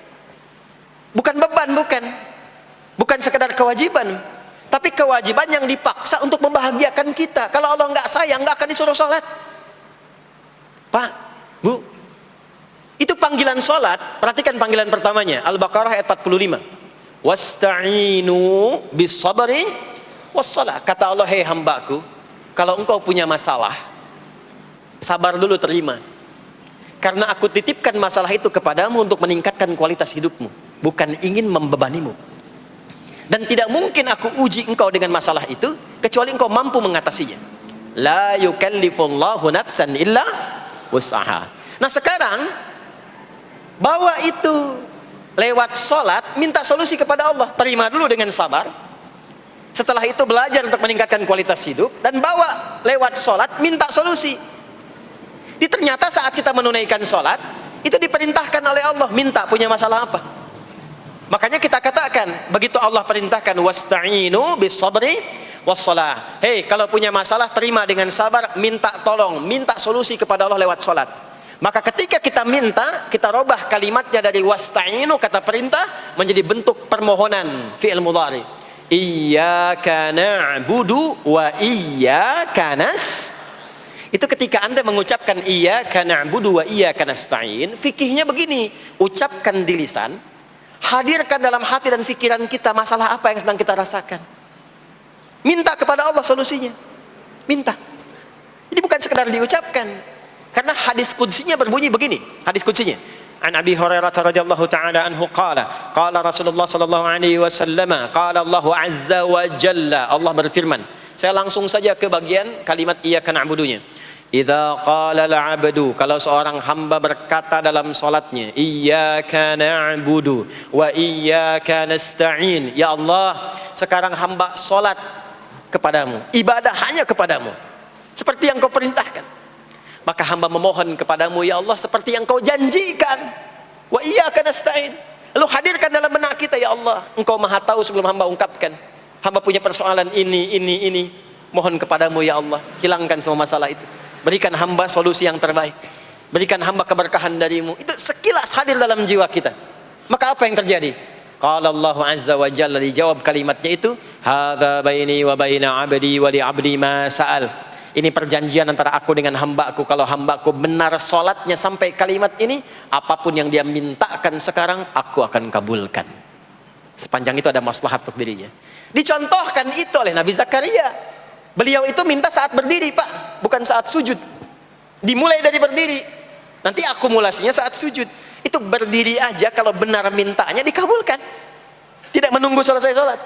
bukan beban, bukan sekedar kewajiban, tapi kewajiban yang dipaksa untuk membahagiakan kita. Kalau Allah nggak sayang, nggak akan disuruh salat. Pak, Bu, itu panggilan salat. Perhatikan panggilan pertamanya, Al-Baqarah ayat 45. Wasta'inu bis sabri was salah. Kata Allah, hei hambaku, kalau engkau punya masalah, sabar dulu, terima. Karena aku titipkan masalah itu kepadamu untuk meningkatkan kualitas hidupmu, bukan ingin membebanimu. Dan tidak mungkin aku uji engkau dengan masalah itu kecuali engkau mampu mengatasinya. La yukallifullahu nafsan illa wus'aha. Nah sekarang bawa itu lewat salat, minta solusi kepada Allah. Terima dulu dengan sabar. Setelah itu belajar untuk meningkatkan kualitas hidup, dan bawa lewat salat, minta solusi. Jadi ternyata saat kita menunaikan salat itu diperintahkan oleh Allah, minta punya masalah apa. Makanya kita katakan, begitu Allah perintahkan wasta'inu bis sabri was salah. Hei, kalau punya masalah terima dengan sabar, minta tolong, minta solusi kepada Allah lewat salat. Maka ketika kita minta, kita robah kalimatnya dari wasta'inu, kata perintah, menjadi bentuk permohonan, fi'il mudhari. Iyyaka na'budu wa iyyaka nas. Itu ketika Anda mengucapkan iyyaka na'budu wa iyyaka nasta'in, fikihnya begini, ucapkan di lisan, hadirkan dalam hati dan pikiran kita masalah apa yang sedang kita rasakan. Minta kepada Allah solusinya. Minta. Jadi bukan sekedar diucapkan. Karena hadis qudsinya berbunyi begini. Hadis qudsinya. An Abi Hurairah radhiyallahu ta'ala anhu qala, qala Rasulullah sallallahu alaihi wasallam, qala Allah azza wa jalla, Allah berfirman. Saya langsung saja ke bagian kalimat iyyaka na'budunya. Idza qala al-'abdu, kalau seorang hamba berkata dalam salatnya, iyyaka na'budu wa iyyaka nasta'in, ya Allah, sekarang hamba salat kepadamu, ibadah hanya kepadamu, seperti yang kau perintahkan. Maka hamba memohon kepadamu, ya Allah, seperti yang kau janjikan. Wa iyyaka nasta'in. Lalu hadirkan dalam benak kita, ya Allah, engkau maha tahu sebelum hamba ungkapkan. Hamba punya persoalan ini. Mohon kepadamu, ya Allah, hilangkan semua masalah itu. Berikan hamba solusi yang terbaik. Berikan hamba keberkahan darimu. Itu sekilas hadir dalam jiwa kita. Maka apa yang terjadi? Qala Allah azza wa jalla, dijawab kalimatnya itu, hadza baini wa baina 'abdi wa li 'abdi ma sa'al. ini perjanjian antara aku dengan hambaku, kalau hambaku benar sholatnya sampai kalimat ini, apapun yang dia mintakan sekarang aku akan kabulkan, sepanjang itu ada maslahat untuk dirinya. Dicontohkan itu oleh Nabi Zakaria. Beliau itu minta saat berdiri, Pak, bukan saat sujud. Dimulai dari berdiri, nanti akumulasinya saat sujud. Itu berdiri aja kalau benar mintanya dikabulkan, tidak menunggu selesai sholat.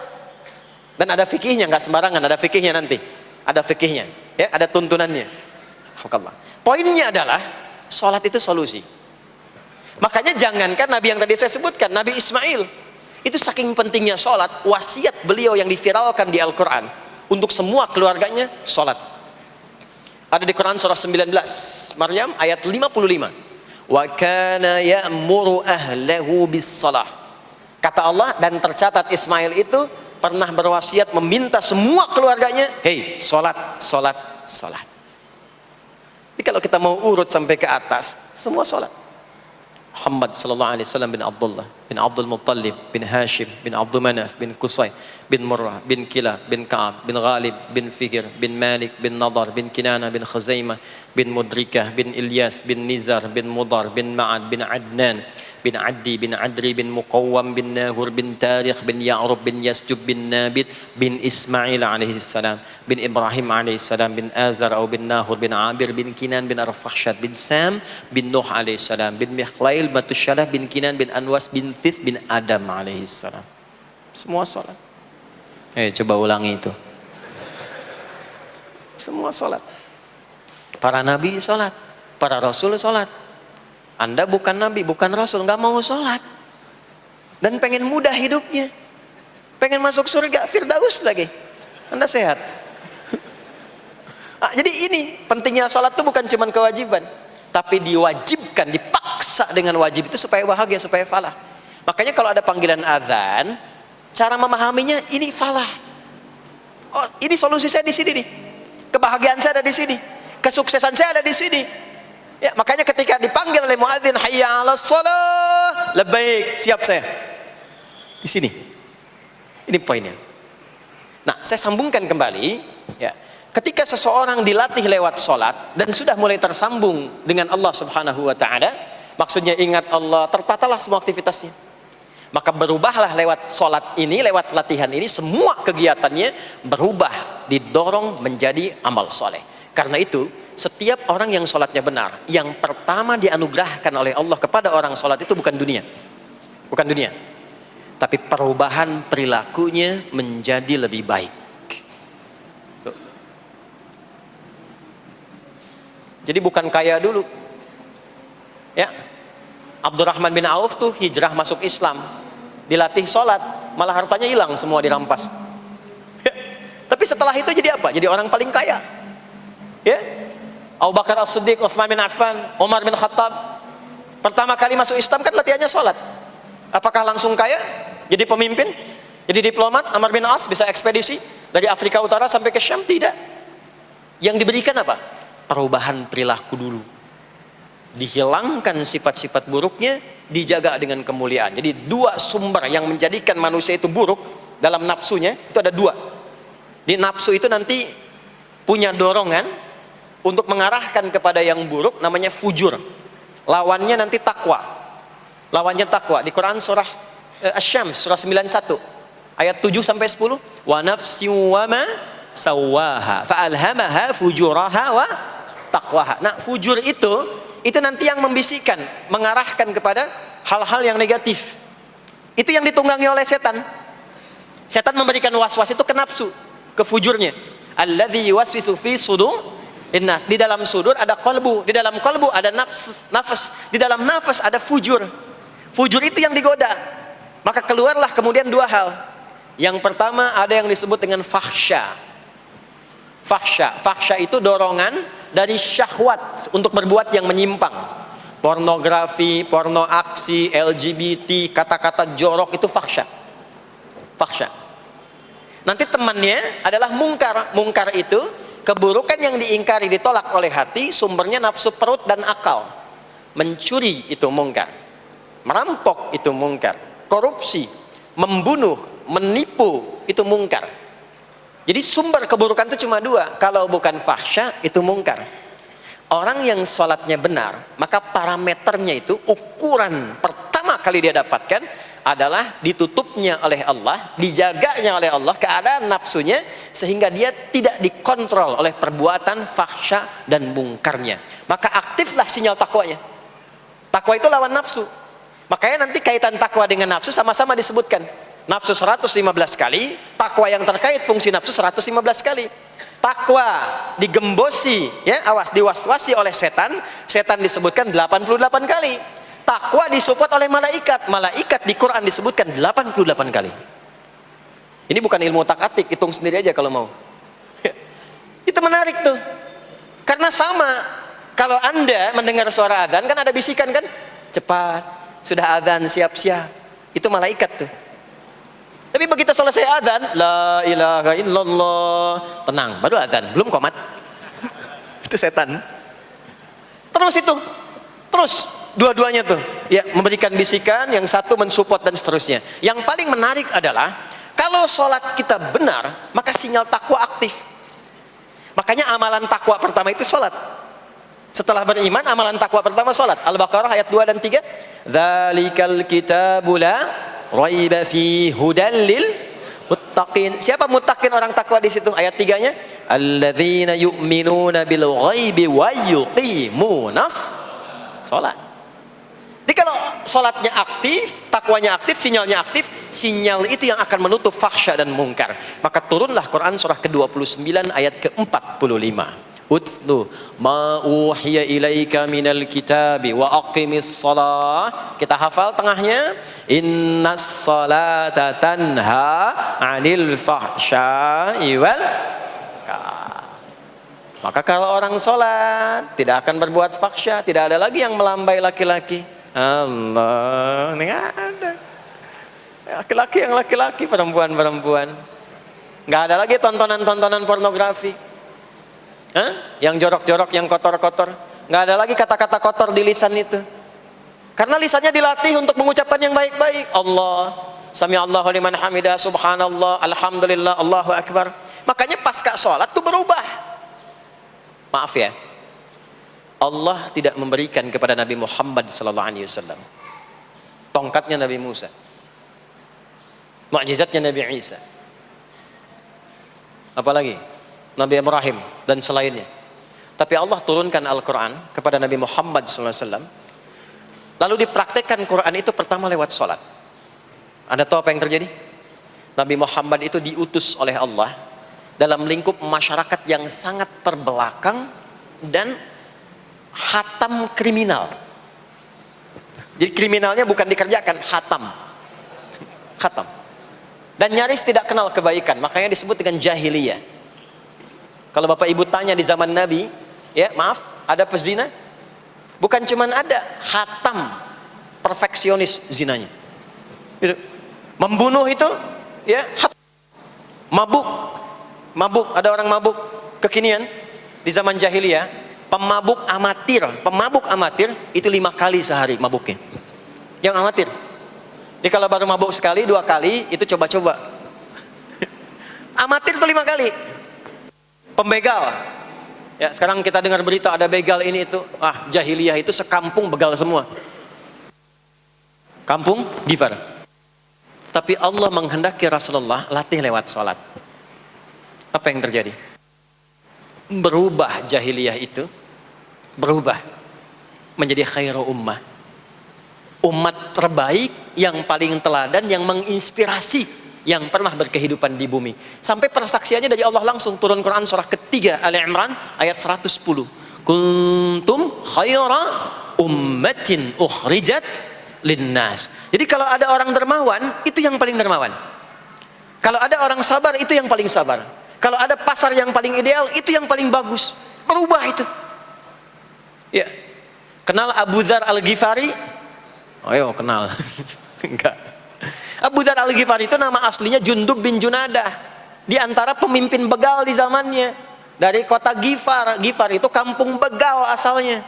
Dan ada fikihnya, nggak sembarangan, ada fikihnya nanti, ada fikihnya, ya, ada tuntunannya. Alhamdulillah. Poinnya adalah sholat itu solusi. Makanya jangankan Nabi yang tadi saya sebutkan, Nabi Ismail itu saking pentingnya sholat, wasiat beliau yang diviralkan di Al-Quran untuk semua keluarganya sholat. Ada di Quran surah 19 Maryam ayat 55. Wa kana ya'muru ahlahu bis salah. Kata Allah, dan tercatat Ismail itu pernah berwasiat meminta semua keluarganya, hei, sholat, sholat, sholat. Jadi kalau kita mau urut sampai ke atas, semua sholat. Muhammad sallallahu alaihi wasallam bin Abdullah bin Abdul Muttalib bin Hashim bin Abdul Manaf bin Qusay bin Murrah bin Kilab bin Ka'ab bin Ghalib bin Fihr bin Malik bin Nadar bin Kinana bin Khuzaimah bin Mudrikah bin Ilyas bin Nizar bin Mudar bin Ma'ad bin Adnan bin Addi bin Adri bin Muqawwam bin Nahur bin Tarikh bin Ya'rub bin Yasjub bin Nabit bin Ismail alaihi salam bin Ibrahim alaihi salam bin Azar atau bin Nahur bin Abir bin Kinan bin Arfakhshad bin Sam bin Nuh alaihi salam bin Mikhlail Batusyalah bin Kinan bin Anwas bin Thith bin Adam alaihi salam. Semua salat. Coba ulangi itu. Semua salat. Para nabi salat, para rasul salat. Anda bukan nabi, bukan rasul, nggak mau sholat dan pengen mudah hidupnya, pengen masuk surga Firdaus lagi, Anda sehat. Jadi ini pentingnya sholat itu bukan cuma kewajiban, tapi diwajibkan, dipaksa dengan wajib itu supaya bahagia, supaya falah. Makanya kalau ada panggilan azan, cara memahaminya ini falah. Oh, ini solusi saya di sini nih, kebahagiaan saya ada di sini, kesuksesan saya ada di sini. Ya, makanya ketika dipanggil oleh muadzin, hayya 'alas shalah, labbaik, siap saya. Di sini. Ini poinnya. Nah, saya sambungkan kembali, ya. Ketika seseorang dilatih lewat salat dan sudah mulai tersambung dengan Allah Subhanahu wa taala, maksudnya ingat Allah, tertatalah semua aktivitasnya. Maka berubahlah lewat salat ini, lewat latihan ini, semua kegiatannya berubah, didorong menjadi amal soleh. Karena itu setiap orang yang sholatnya benar, yang pertama dianugerahkan oleh Allah kepada orang sholat itu bukan dunia, bukan dunia, tapi perubahan perilakunya menjadi lebih baik. Jadi bukan kaya dulu, ya. Abdurrahman bin Auf tuh hijrah masuk Islam, dilatih sholat, malah hartanya hilang semua dirampas. Tapi setelah itu jadi apa? Jadi orang paling kaya, ya. Abu Bakar As-Siddiq, Utsman bin Affan, Umar bin Khattab pertama kali masuk Islam kan latihannya sholat. Apakah langsung kaya? Jadi pemimpin? Jadi diplomat? Amr bin As bisa ekspedisi dari Afrika Utara sampai ke Syam? Tidak. Yang diberikan apa? Perubahan perilaku dulu. Dihilangkan sifat-sifat buruknya, dijaga dengan kemuliaan. Jadi dua sumber yang menjadikan manusia itu buruk dalam nafsunya, itu ada dua. Di nafsu itu nanti punya dorongan untuk mengarahkan kepada yang buruk, namanya fujur. Lawannya nanti takwa. Lawannya takwa. Di Quran surah Asy-Syams surah 91 ayat 7 sampai 10, wa nafsin wa ma sawwaha fa alhamaha fujuraha wa taqwaha. Nah, fujur itu nanti yang membisikkan, mengarahkan kepada hal-hal yang negatif. Itu yang ditunggangi oleh setan. Setan memberikan waswas itu ke nafsu, ke fujurnya. Alladzi yuwaswisu fi sudur. Di dalam sudur ada qalbu, di dalam qalbu ada nafas, di dalam nafas ada fujur. Fujur itu yang digoda. Maka keluarlah kemudian dua hal. Yang pertama ada yang disebut dengan fahsya. Fahsya itu dorongan dari syahwat untuk berbuat yang menyimpang. Pornografi, porno aksi, LGBT, kata-kata jorok itu fahsya. Nanti temannya adalah mungkar. Mungkar itu keburukan yang diingkari, ditolak oleh hati, sumbernya nafsu perut dan akal. Mencuri itu mungkar, merampok itu mungkar, korupsi, membunuh, menipu itu mungkar. Jadi sumber keburukan itu cuma dua. Kalau bukan fahsya, itu mungkar. Orang yang sholatnya benar, maka parameternya itu, ukuran pertama kali dia dapatkan adalah ditutupnya oleh Allah, dijaganya oleh Allah keadaan nafsunya, sehingga dia tidak dikontrol oleh perbuatan fahsya dan mungkarnya. Maka aktiflah sinyal takwanya. Takwa itu lawan nafsu. Makanya nanti kaitan takwa dengan nafsu sama-sama disebutkan. Nafsu 115 kali, takwa yang terkait fungsi nafsu 115 kali. Takwa digembosi, ya, awas, diwaswasi oleh setan, setan disebutkan 88 kali. Takwa disupport oleh malaikat, malaikat di Quran disebutkan 88 kali. Ini bukan ilmu tak-atik, hitung sendiri aja kalau mau. Itu menarik tuh. Karena sama, kalau Anda mendengar suara adzan kan ada bisikan kan? Cepat, sudah adzan, siap-siap. Itu malaikat tuh. Tapi begitu selesai adzan, la ilaha illallah, tenang, baru adzan, belum qomat. Itu setan. Terus dua-duanya tuh, ya, memberikan bisikan, yang satu mensupport dan seterusnya. Yang paling menarik adalah kalau sholat kita benar, maka sinyal takwa aktif. Makanya amalan takwa pertama itu sholat. Setelah beriman, amalan takwa pertama sholat. Al-Baqarah ayat 2 dan 3. Dzalikal kitabu la raiba fi hudal lil muttaqin. Siapa muttaqin, orang takwa di situ? Ayat 3-nya, alladzina yu'minuna bil ghaibi wa yuqimunas shalah. Jadi kalau salatnya aktif, takwanya aktif, sinyalnya aktif, sinyal itu yang akan menutup fahsya dan mungkar. Maka turunlah Quran surah ke-29 ayat ke-45. Utslu ma uhiya ilaika minal kitabi wa aqimis shalah. Kita hafal tengahnya, innas salata tanha 'anil fahsya'i wal munkar. Maka kalau orang sholat tidak akan berbuat fahsya, tidak ada lagi yang melambai laki-laki. Allah, ini ada laki-laki yang laki-laki, perempuan-perempuan. Nggak ada lagi tontonan-tontonan pornografi. Yang jorok-jorok, yang kotor-kotor. Nggak ada lagi kata-kata kotor di lisan itu. Karena lisannya dilatih untuk mengucapkan yang baik-baik. Allah, sami Allahu liman hamidah, subhanallah, alhamdulillah, Allahu akbar. Makanya pasca sholat itu berubah. Maaf ya, Allah tidak memberikan kepada Nabi Muhammad SAW tongkatnya Nabi Musa, mukjizatnya Nabi Isa, apalagi Nabi Ibrahim dan selainnya. Tapi Allah turunkan Al-Quran kepada Nabi Muhammad SAW, lalu dipraktekkan Quran itu pertama lewat sholat. Anda tahu apa yang terjadi? Nabi Muhammad itu diutus oleh Allah dalam lingkup masyarakat yang sangat terbelakang dan hatam kriminal. Jadi kriminalnya bukan dikerjakan, hatam. Dan nyaris tidak kenal kebaikan, makanya disebut dengan jahiliyah. Kalau Bapak Ibu tanya di zaman Nabi, ya maaf, ada pezina? Bukan cuman ada, hatam, perfeksionis zinanya. Membunuh itu, ya, mabuk, ada orang mabuk kekinian di zaman jahiliyah, pemabuk amatir itu 5 kali sehari mabuknya. Yang amatir. Jadi kalau baru mabuk sekali, 2 kali itu coba-coba. Amatir itu 5 kali. Pembegal. Ya, sekarang kita dengar berita ada begal ini itu. Jahiliyah itu sekampung begal semua. Kampung Gifar. Tapi Allah menghendaki Rasulullah latih lewat salat. Apa yang terjadi? Berubah jahiliyah itu, berubah menjadi khairu ummah. Umat terbaik yang paling teladan, yang menginspirasi, yang pernah berkehidupan di bumi. Sampai persaksiannya dari Allah langsung, turun Quran surah ketiga Ali Imran ayat 110. Kuntum khaira ummatin ukhrijat linnas. Jadi kalau ada orang dermawan, itu yang paling dermawan. Kalau ada orang sabar, itu yang paling sabar. Kalau ada pasar yang paling ideal, itu yang paling bagus. Berubah itu. Ya. Kenal Abu Dzar Al-Ghifari? Ayo kenal. Enggak. Abu Dzar Al-Ghifari itu nama aslinya Jundub bin Junadah. Di antara pemimpin begal di zamannya. Dari kota Ghifar. Ghifar itu kampung begal asalnya.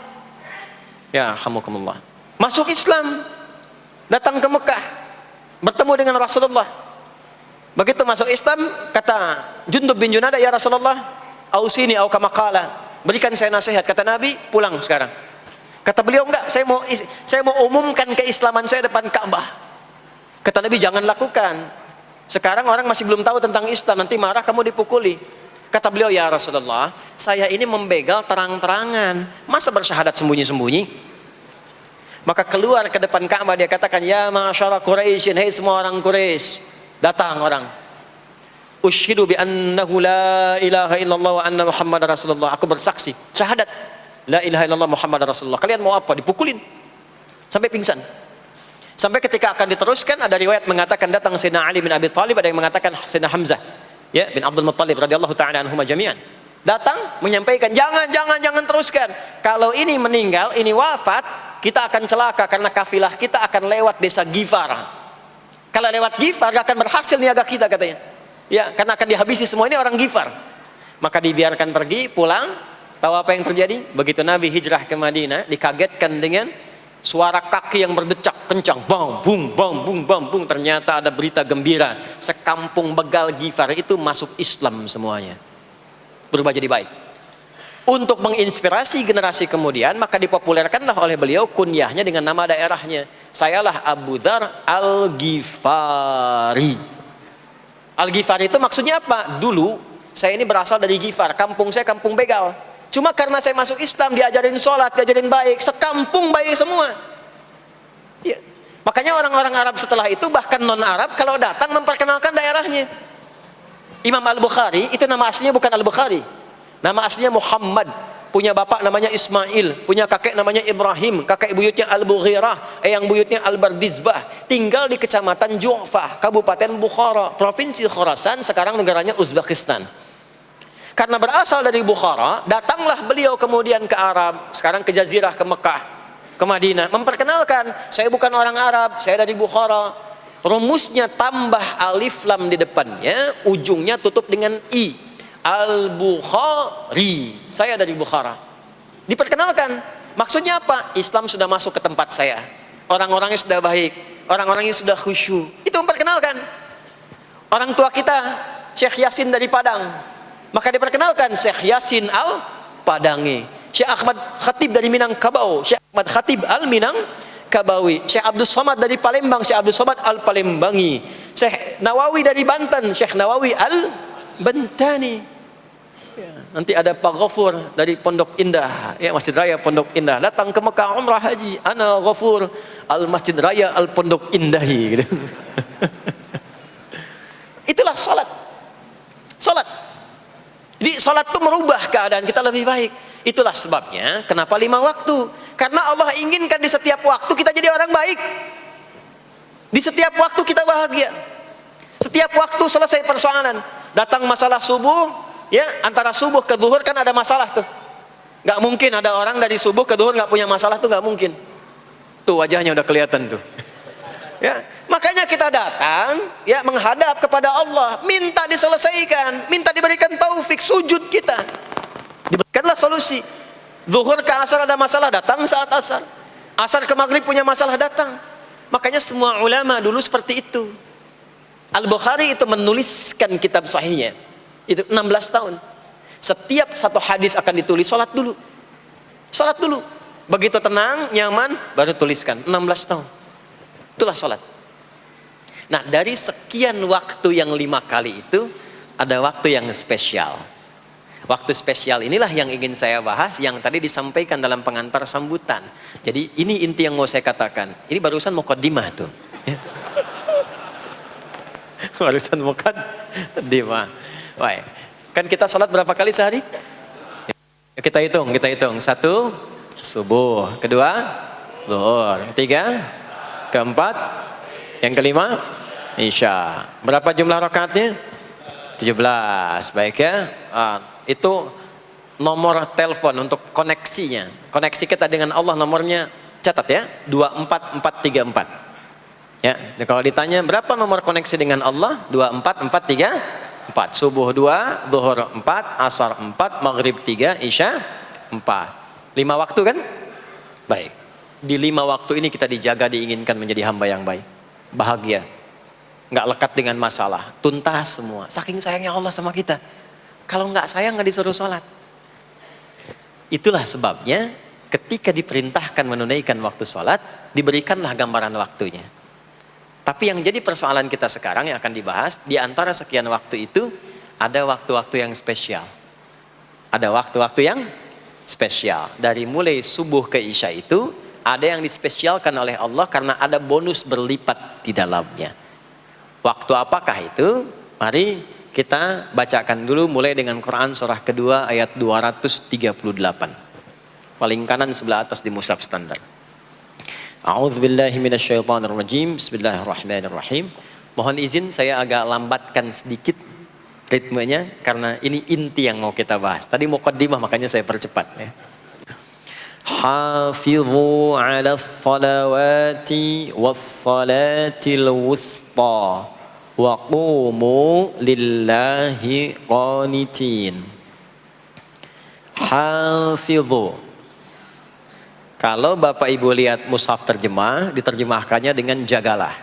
Ya, alhamdulillah. Masuk Islam. Datang ke Mekah. Bertemu dengan Rasulullah. Begitu masuk Islam, kata Jundub bin Junada, ya Rasulullah, ausini au kama qala, berikan saya nasihat. Kata Nabi, pulang sekarang. Kata beliau, enggak, saya mau umumkan keislaman saya depan Ka'bah. Kata Nabi, jangan lakukan. Sekarang orang masih belum tahu tentang Islam, nanti marah kamu dipukuli. Kata beliau, ya Rasulullah, saya ini membegal terang-terangan, masa bersyahadat sembunyi-sembunyi? Maka keluar ke depan Ka'bah, dia katakan, ya ma'asyara Quraisyin, hei semua orang Quraisy. Datang orang, ushidu bi annahu la ilaha illallah wa anna Muhammad Rasulullah. Aku bersaksi, syahadat la ilaha illallah Muhammad Rasulullah. Kalian mau apa? Dipukulin sampai pingsan. Sampai ketika akan diteruskan, ada riwayat mengatakan datang Sayyidina Ali bin Abi Thalib, ada yang mengatakan Sayyidina Hamzah ya bin Abdul Muttalib radhiyallahu ta'ala anhuma jami'an. Datang menyampaikan, jangan teruskan. Kalau ini meninggal, ini wafat, kita akan celaka karena kafilah kita akan lewat desa Ghifar. Kalau lewat Ghifar gak akan berhasil niaga kita, katanya. Ya, karena akan dihabisi semua ini orang Ghifar. Maka dibiarkan pergi, pulang. Tahu apa yang terjadi? Begitu Nabi hijrah ke Madinah, dikagetkan dengan suara kaki yang berdecak kencang, bang bung bang bung bang bung. Ternyata ada berita gembira, sekampung begal Ghifar itu masuk Islam semuanya, berubah jadi baik. Untuk menginspirasi generasi kemudian, maka dipopulerkanlah oleh beliau kunyahnya dengan nama daerahnya. Sayalah Abu Dzar Al-Ghifari. Al-Ghifari itu maksudnya apa? Dulu saya ini berasal dari Ghifar, kampung saya kampung begal. Cuma karena saya masuk Islam, diajarin sholat, diajarin baik, sekampung baik semua. Ya. Makanya orang-orang Arab setelah itu, bahkan non-Arab, kalau datang memperkenalkan daerahnya. Imam Al-Bukhari, itu nama aslinya bukan Al-Bukhari. Nama aslinya Muhammad, punya bapak namanya Ismail, punya kakek namanya Ibrahim, kakek buyutnya Al-Bughirah, yang buyutnya Al-Bardizbah, tinggal di kecamatan Ju'fah, Kabupaten Bukhara, Provinsi Khorasan, sekarang negaranya Uzbekistan. Karena berasal dari Bukhara, datanglah beliau kemudian ke Arab, sekarang ke Jazirah, ke Mekah, ke Madinah, memperkenalkan, saya bukan orang Arab, saya dari Bukhara. Rumusnya tambah alif lam di depannya, ujungnya tutup dengan i. Al-Bukhari, saya dari Bukhara. Diperkenalkan, maksudnya apa? Islam sudah masuk ke tempat saya, orang-orangnya sudah baik, orang-orangnya sudah khusyuk. Itu memperkenalkan. Orang tua kita Syekh Yasin dari Padang, maka diperkenalkan Syekh Yasin Al-Padangi. Syekh Ahmad Khatib dari Minangkabau, Syekh Ahmad Khatib Al-Minangkabawi. Syekh Abdul Somad dari Palembang, Syekh Abdul Somad Al-Palembangi. Syekh Nawawi dari Banten, Syekh Nawawi Al-Bantani. Ya, nanti ada Pak Ghafur dari Pondok Indah, ya, Masjid Raya Pondok Indah, datang ke Mekah umrah haji, ana Ghafur al Masjid Raya al Pondok Indahi gitu. Itulah salat. Jadi salat itu merubah keadaan kita lebih baik. Itulah sebabnya kenapa 5 waktu, karena Allah inginkan di setiap waktu kita jadi orang baik, di setiap waktu kita bahagia, setiap waktu selesai persoalan. Datang masalah subuh, ya, antara subuh ke zuhur kan ada masalah tuh. Gak mungkin ada orang dari subuh ke zuhur gak punya masalah tuh, gak mungkin. Tuh wajahnya udah kelihatan tuh. Ya, makanya kita datang, ya, menghadap kepada Allah, minta diselesaikan, minta diberikan taufik, sujud kita, diberikanlah solusi. Zuhur ke asar ada masalah, datang saat asar. Asar ke maghrib punya masalah, datang. Makanya semua ulama dulu seperti itu. Al-Bukhari itu menuliskan kitab sahihnya itu 16 tahun. Setiap satu hadis akan ditulis, sholat dulu. Begitu tenang, nyaman, baru tuliskan. 16 tahun. Itulah sholat. Nah, dari sekian waktu yang 5 kali itu, ada waktu yang spesial. Waktu spesial inilah yang ingin saya bahas, yang tadi disampaikan dalam pengantar sambutan. Jadi ini inti yang mau saya katakan. Ini barusan muqaddimah tuh. Barusan muqaddimah. Baik. Kan kita sholat berapa kali sehari? Kita hitung. 1, subuh. 2, zuhur. 3, keempat. Yang kelima, isya. Berapa jumlah rakaatnya? 17. Baik ya. Itu nomor telepon untuk koneksinya. Koneksi kita dengan Allah nomornya catat ya. 24434. Ya, kalau ditanya berapa nomor koneksi dengan Allah? 24434. Subuh 2, zuhur 4, asar 4, maghrib 3, isya 4. 5 waktu kan? Baik. Di 5 waktu ini kita dijaga, diinginkan menjadi hamba yang baik, bahagia. nggak lekat dengan masalah, tuntas semua. Saking sayangnya Allah sama kita. Kalau nggak sayang nggak disuruh sholat. Itulah sebabnya ketika diperintahkan menunaikan waktu sholat, diberikanlah gambaran waktunya. Tapi yang jadi persoalan kita sekarang yang akan dibahas, di antara sekian waktu itu, ada waktu-waktu yang spesial. Ada waktu-waktu yang spesial. Dari mulai subuh ke isya itu, ada yang dispesialkan oleh Allah karena ada bonus berlipat di dalamnya. Waktu apakah itu? Mari kita bacakan dulu mulai dengan Quran surah kedua ayat 238. Paling kanan sebelah atas di mushaf standar. A'udzubillahi minasyaitonirrajim. Bismillahirrahmanirrahim. Mohon izin saya agak lambatkan sedikit ritmenya karena ini inti yang mau kita bahas. Tadi muqaddimah makanya saya percepat ya. Hafizu 'alas salawati was salatil wusta wa qumu lillahi qanitin. Hafizu. Kalau Bapak Ibu lihat mushaf terjemah, diterjemahkannya dengan jagalah.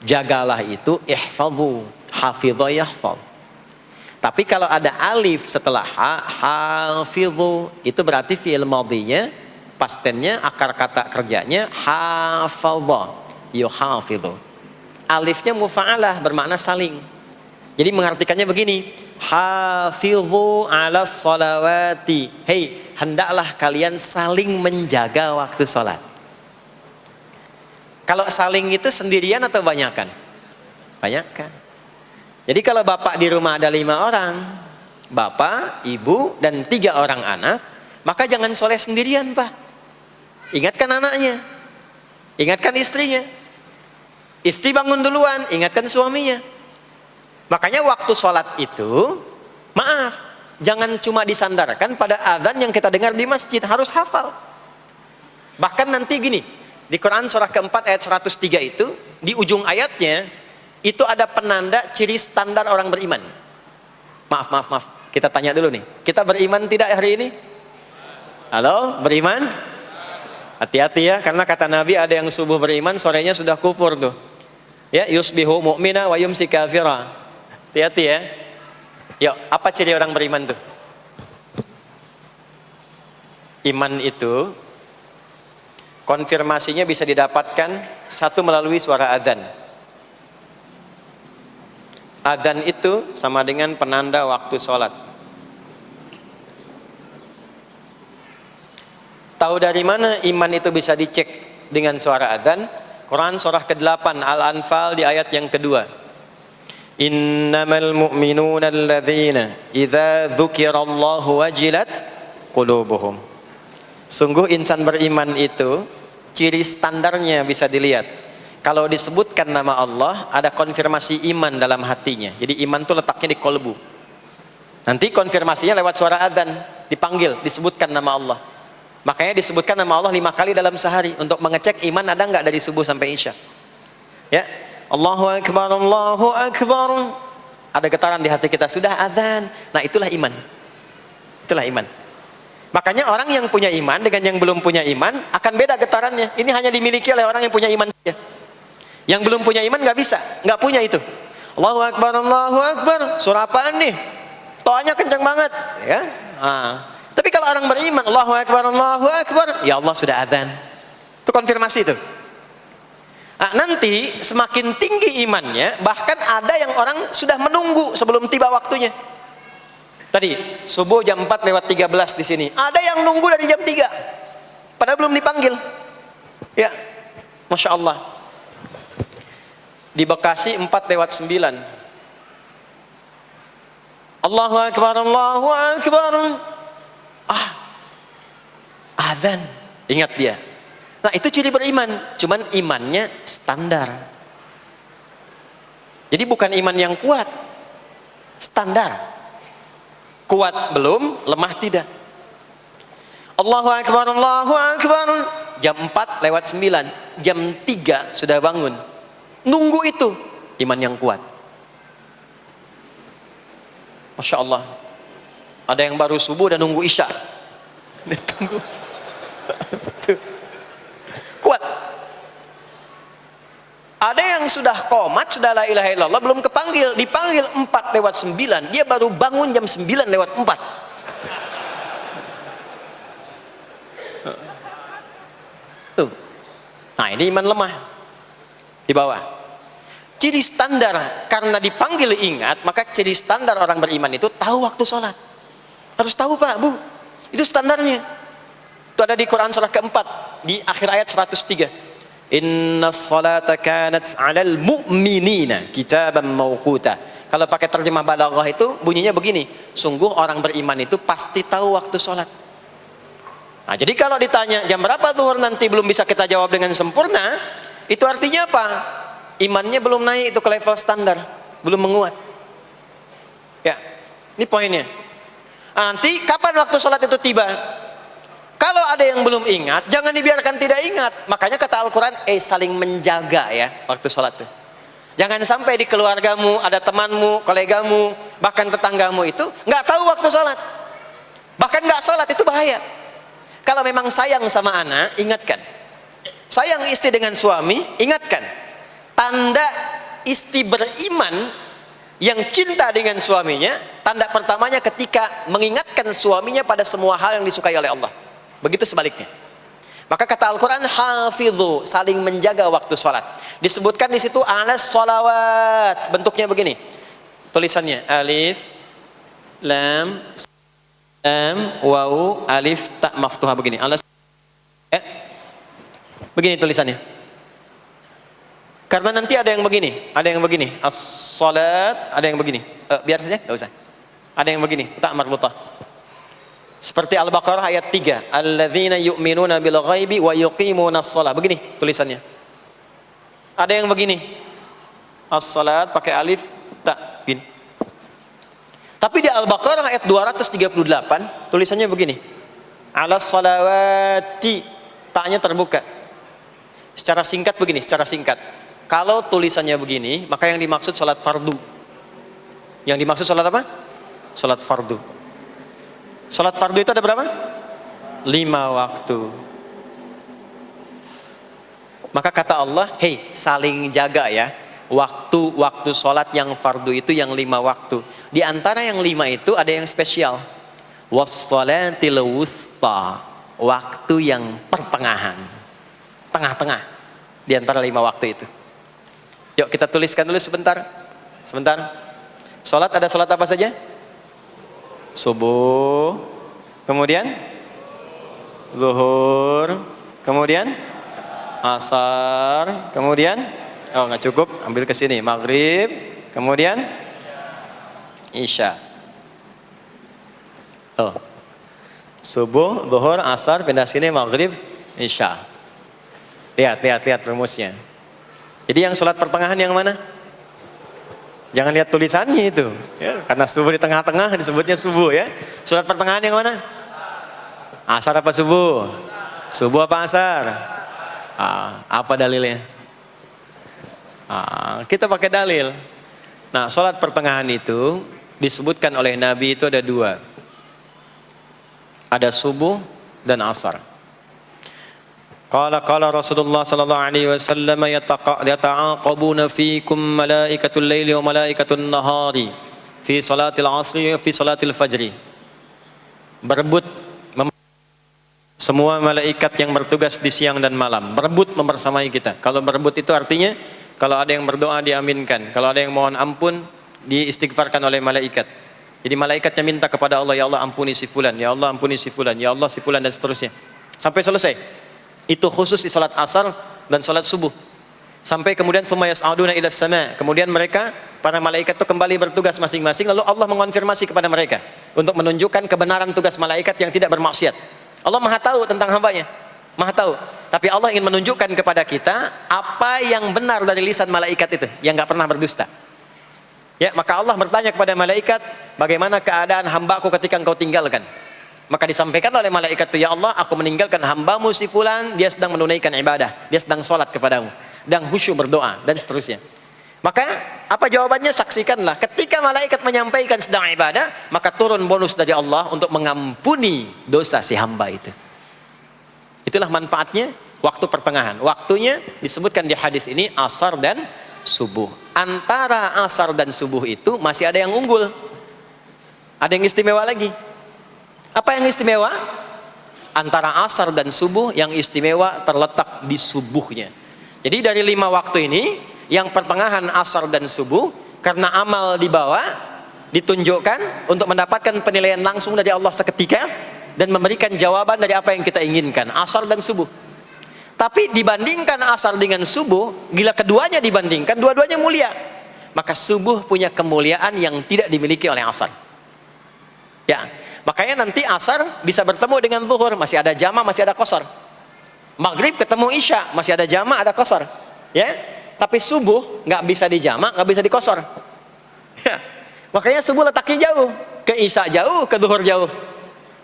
Jagalah itu ihfadhu, hafidha yahfadh. Tapi kalau ada alif setelah ha, hafidhu, itu berarti fi'il madhinya, past tense-nya, akar kata kerjanya hafadha, yuhafidhu. Alifnya mufa'alah, bermakna saling. Jadi mengartikannya begini, hafidhu 'alas salawati. Hei, hendaklah kalian saling menjaga waktu sholat. Kalau saling itu sendirian atau banyakan? Banyakan. Jadi kalau bapak di rumah ada 5 orang, bapak, ibu, dan 3 orang anak, maka jangan sholat sendirian pak. Ingatkan anaknya, ingatkan istrinya. Istri bangun duluan, ingatkan suaminya. Makanya waktu sholat itu, maaf, jangan cuma disandarkan pada azan yang kita dengar di masjid, harus hafal. Bahkan nanti gini, di Quran surah keempat ayat 103 itu, di ujung ayatnya, itu ada penanda ciri standar orang beriman. Maaf, kita tanya dulu nih, kita beriman tidak hari ini? Halo, beriman? Hati-hati ya, karena kata Nabi ada yang subuh beriman, sorenya sudah kufur tuh. Ya, yusbihu mu'mina wa yumsi kafira. Hati-hati ya. Yuk, apa ciri orang beriman tuh? Iman itu konfirmasinya bisa didapatkan satu melalui suara adzan. Adzan itu sama dengan penanda waktu sholat. Tahu dari mana iman itu bisa dicek dengan suara adzan? Quran surah ke-8 Al-Anfal di ayat yang kedua. Innamal mu'minuna alladzina idza dzukirallahu wajilat qulubuhum. Sungguh insan beriman itu ciri standarnya bisa dilihat. Kalau disebutkan nama Allah, ada konfirmasi iman dalam hatinya. Jadi iman itu letaknya di kolbu. Nanti konfirmasinya lewat suara adzan, dipanggil, disebutkan nama Allah. Makanya disebutkan nama Allah 5 kali dalam sehari untuk mengecek iman ada nggak dari subuh sampai isya. Ya, Allahu Akbar, Allahu Akbar. Ada getaran di hati kita, sudah adzan. Nah itulah iman. Itulah iman. Makanya orang yang punya iman dengan yang belum punya iman akan beda getarannya. Ini hanya dimiliki oleh orang yang punya iman saja. Yang belum punya iman nggak bisa, nggak punya itu. Allahu Akbar, Allahu Akbar. Surah apaan nih? Toanya kencang banget, ya. Tapi kalau orang beriman, Allahu Akbar, Allahu Akbar, ya Allah sudah adzan. Itu konfirmasi itu. Nanti semakin tinggi imannya, bahkan ada yang orang sudah menunggu sebelum tiba waktunya. Tadi subuh jam 4:13 di sini. Ada yang nunggu dari jam 3. Padahal belum dipanggil. Ya. Masya Allah. Di Bekasi 4:09. Allahu Akbar, Allahu Akbar. Azan. Ingat dia. Nah itu ciri beriman. Cuman imannya standar. Jadi bukan iman yang kuat. Standar. Kuat belum, lemah tidak. Allahu Akbar, Allahu Akbar. Jam 4:09. Jam 3 sudah bangun. Nunggu itu. Iman yang kuat. Masya Allah. Ada yang baru subuh dan nunggu isya. Tunggu. Kuat. Ada yang yang sudah qomat, sudah la ilaha illallah, belum kepanggil, dipanggil 4:09, dia baru bangun jam 9:04. Tuh. Nah, ini iman lemah di bawah. Ciri standar, karena dipanggil ingat, maka ciri standar orang beriman itu tahu waktu sholat. Harus tahu Pak, Bu, itu standarnya. Itu ada di Quran surah keempat, di akhir ayat 103. Inna sholata kanat 'alal mu'minina kitaban mawquta. Kalau pakai terjemah balaghah itu bunyinya begini, sungguh orang beriman itu pasti tahu waktu sholat. Nah, jadi kalau ditanya jam berapa zuhur nanti belum bisa kita jawab dengan sempurna, itu artinya apa? Imannya belum naik itu ke level standar, belum menguat. Ya, ini poinnya. Nah, nanti kapan waktu sholat itu tiba? Kalau ada yang belum ingat, jangan dibiarkan tidak ingat. Makanya kata Al-Quran, saling menjaga ya waktu sholat itu. Jangan sampai di keluargamu, ada temanmu, kolegamu, bahkan tetanggamu itu nggak tahu waktu sholat. Bahkan nggak sholat, itu bahaya. Kalau memang sayang sama anak, ingatkan. Sayang istri dengan suami, ingatkan. Tanda istri beriman yang cinta dengan suaminya, tanda pertamanya ketika mengingatkan suaminya pada semua hal yang disukai oleh Allah. Begitu sebaliknya. Maka kata Al-Quran, hafidhu, saling menjaga waktu sholat. Disebutkan di situ alas sholawat, bentuknya begini. Tulisannya alif, lam, waw, alif, ta maftuha begini. Alas, begini tulisannya. Karena nanti ada yang begini, as-salat, ada yang begini. Biar saja, nggak usah. Ada yang begini, ta marbutah. Seperti Al-Baqarah ayat 3, alladzina yu'minuna bil ghaibi wa yuqimunas shalah. Begini tulisannya. Ada yang begini, as-salat pakai alif, ta, begini. Tapi di Al-Baqarah ayat 238 tulisannya begini, alas sholawati, taknya terbuka. Secara singkat begini, secara singkat. Kalau tulisannya begini, maka yang dimaksud sholat fardu. Yang dimaksud sholat apa? Sholat fardu. Sholat fardu itu ada berapa? 5 waktu. Maka kata Allah, hei, saling jaga ya. Waktu sholat yang fardu itu yang 5 waktu. Di antara yang 5 itu ada yang spesial. Was-sholatil wusta, waktu yang pertengahan, tengah-tengah di antara 5 waktu itu. Yuk kita tuliskan dulu sebentar. Sholat, ada sholat apa saja? Subuh, kemudian zuhur, kemudian asar, kemudian nggak cukup, ambil ke sini, maghrib, kemudian isya. Subuh, zuhur, asar, pindah sini, maghrib, isya. Lihat rumusnya. Jadi yang sholat pertengahan yang mana? Jangan lihat tulisannya itu, ya, karena subuh di tengah-tengah disebutnya subuh ya. Sholat pertengahan yang mana? Asar apa subuh? Subuh apa asar? Apa dalilnya? Kita pakai dalil. Nah, sholat pertengahan itu disebutkan oleh Nabi itu ada 2. Ada subuh dan asar. Qala Rasulullah sallallahu alaihi wasallam yata'aqabuna fiikum malaikatul laili wa malaikatun nahari fi salatil asri wa fi salatil fajri. Berebut semua malaikat yang bertugas di siang dan malam, berebut membersamai kita. Kalau berebut itu artinya kalau ada yang berdoa diaminkan, kalau ada yang mohon ampun diistighfarkan oleh malaikat. Jadi malaikatnya minta kepada Allah, ya Allah ampuni si fulan, ya Allah ampuni si fulan, ya Allah si fulan, dan seterusnya sampai selesai. Itu khusus di salat asar dan salat subuh. Sampai kemudian thumma yas'aduna ila sama. Kemudian mereka, para malaikat itu kembali bertugas masing-masing, lalu Allah mengonfirmasi kepada mereka untuk menunjukkan kebenaran tugas malaikat yang tidak bermaksiat. Allah Maha tahu tentang hambanya, Maha tahu. Tapi Allah ingin menunjukkan kepada kita apa yang benar dari lisan malaikat itu, yang nggak pernah berdusta. Ya, maka Allah bertanya kepada malaikat, bagaimana keadaan hambaku ketika engkau tinggalkan? Maka disampaikan oleh malaikat itu, ya Allah, aku meninggalkan hambamu si fulan, dia sedang menunaikan ibadah, dia sedang sholat kepadamu, dan khusyuk berdoa, dan seterusnya. Maka apa jawabannya? Saksikanlah, ketika malaikat menyampaikan sedang ibadah, maka turun bonus dari Allah untuk mengampuni dosa si hamba itu. Itulah manfaatnya waktu pertengahan. Waktunya disebutkan di hadis ini asar dan subuh. Antara asar dan subuh itu masih ada yang unggul. Ada yang istimewa lagi. Apa yang istimewa? Antara asar dan subuh yang istimewa terletak di subuhnya. Jadi dari 5 waktu ini, yang pertengahan asar dan subuh, karena amal di bawah ditunjukkan untuk mendapatkan penilaian langsung dari Allah seketika dan memberikan jawaban dari apa yang kita inginkan, asar dan subuh. Tapi dibandingkan asar dengan subuh, bila keduanya dibandingkan, dua-duanya mulia. Maka subuh punya kemuliaan yang tidak dimiliki oleh asar. Ya, makanya nanti asar bisa bertemu dengan zuhur, masih ada jama, masih ada qasar. Maghrib ketemu isya, masih ada jama, ada qasar. Ya, tapi subuh nggak bisa di jama, nggak bisa di qasar. Ya. Makanya subuh letaknya jauh, ke isya jauh, ke zuhur jauh.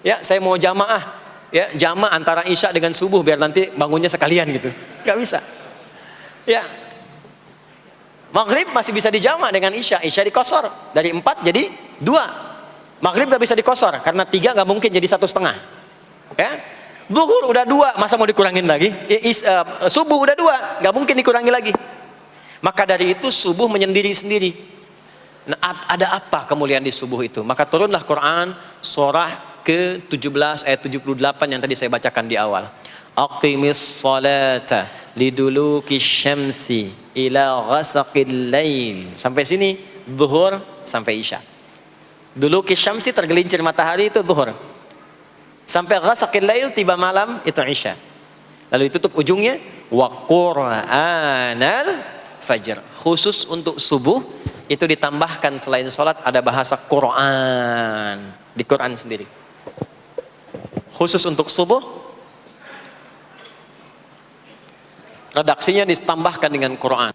Ya, saya mau jamaah, ya jama antara isya dengan subuh biar nanti bangunnya sekalian gitu, nggak bisa. Ya, maghrib masih bisa dijama dengan isya, isya di qasar dari 4 jadi 2. Maghrib gak bisa dikosor karena 3 gak mungkin jadi 1,5. Ya, zuhur udah 2, masa mau dikurangin lagi? Subuh udah 2, gak mungkin dikurangi lagi. Maka dari itu subuh menyendiri sendiri. Nah, ada apa kemuliaan di subuh itu? Maka turunlah Quran surah ke-17 ayat 78 yang tadi saya bacakan di awal. Aqimis salata liduluki syamsi ila ghasaqil lail. Sampai sini zuhur sampai isya. Dulu kisyamsi tergelincir matahari itu zuhur. Sampai ghasaqil lail tiba malam itu isya. Lalu ditutup ujungnya wa qur'anal fajr. Khusus untuk subuh itu ditambahkan selain salat ada bahasa Quran di Quran sendiri. Khusus untuk subuh redaksinya ditambahkan dengan Quran.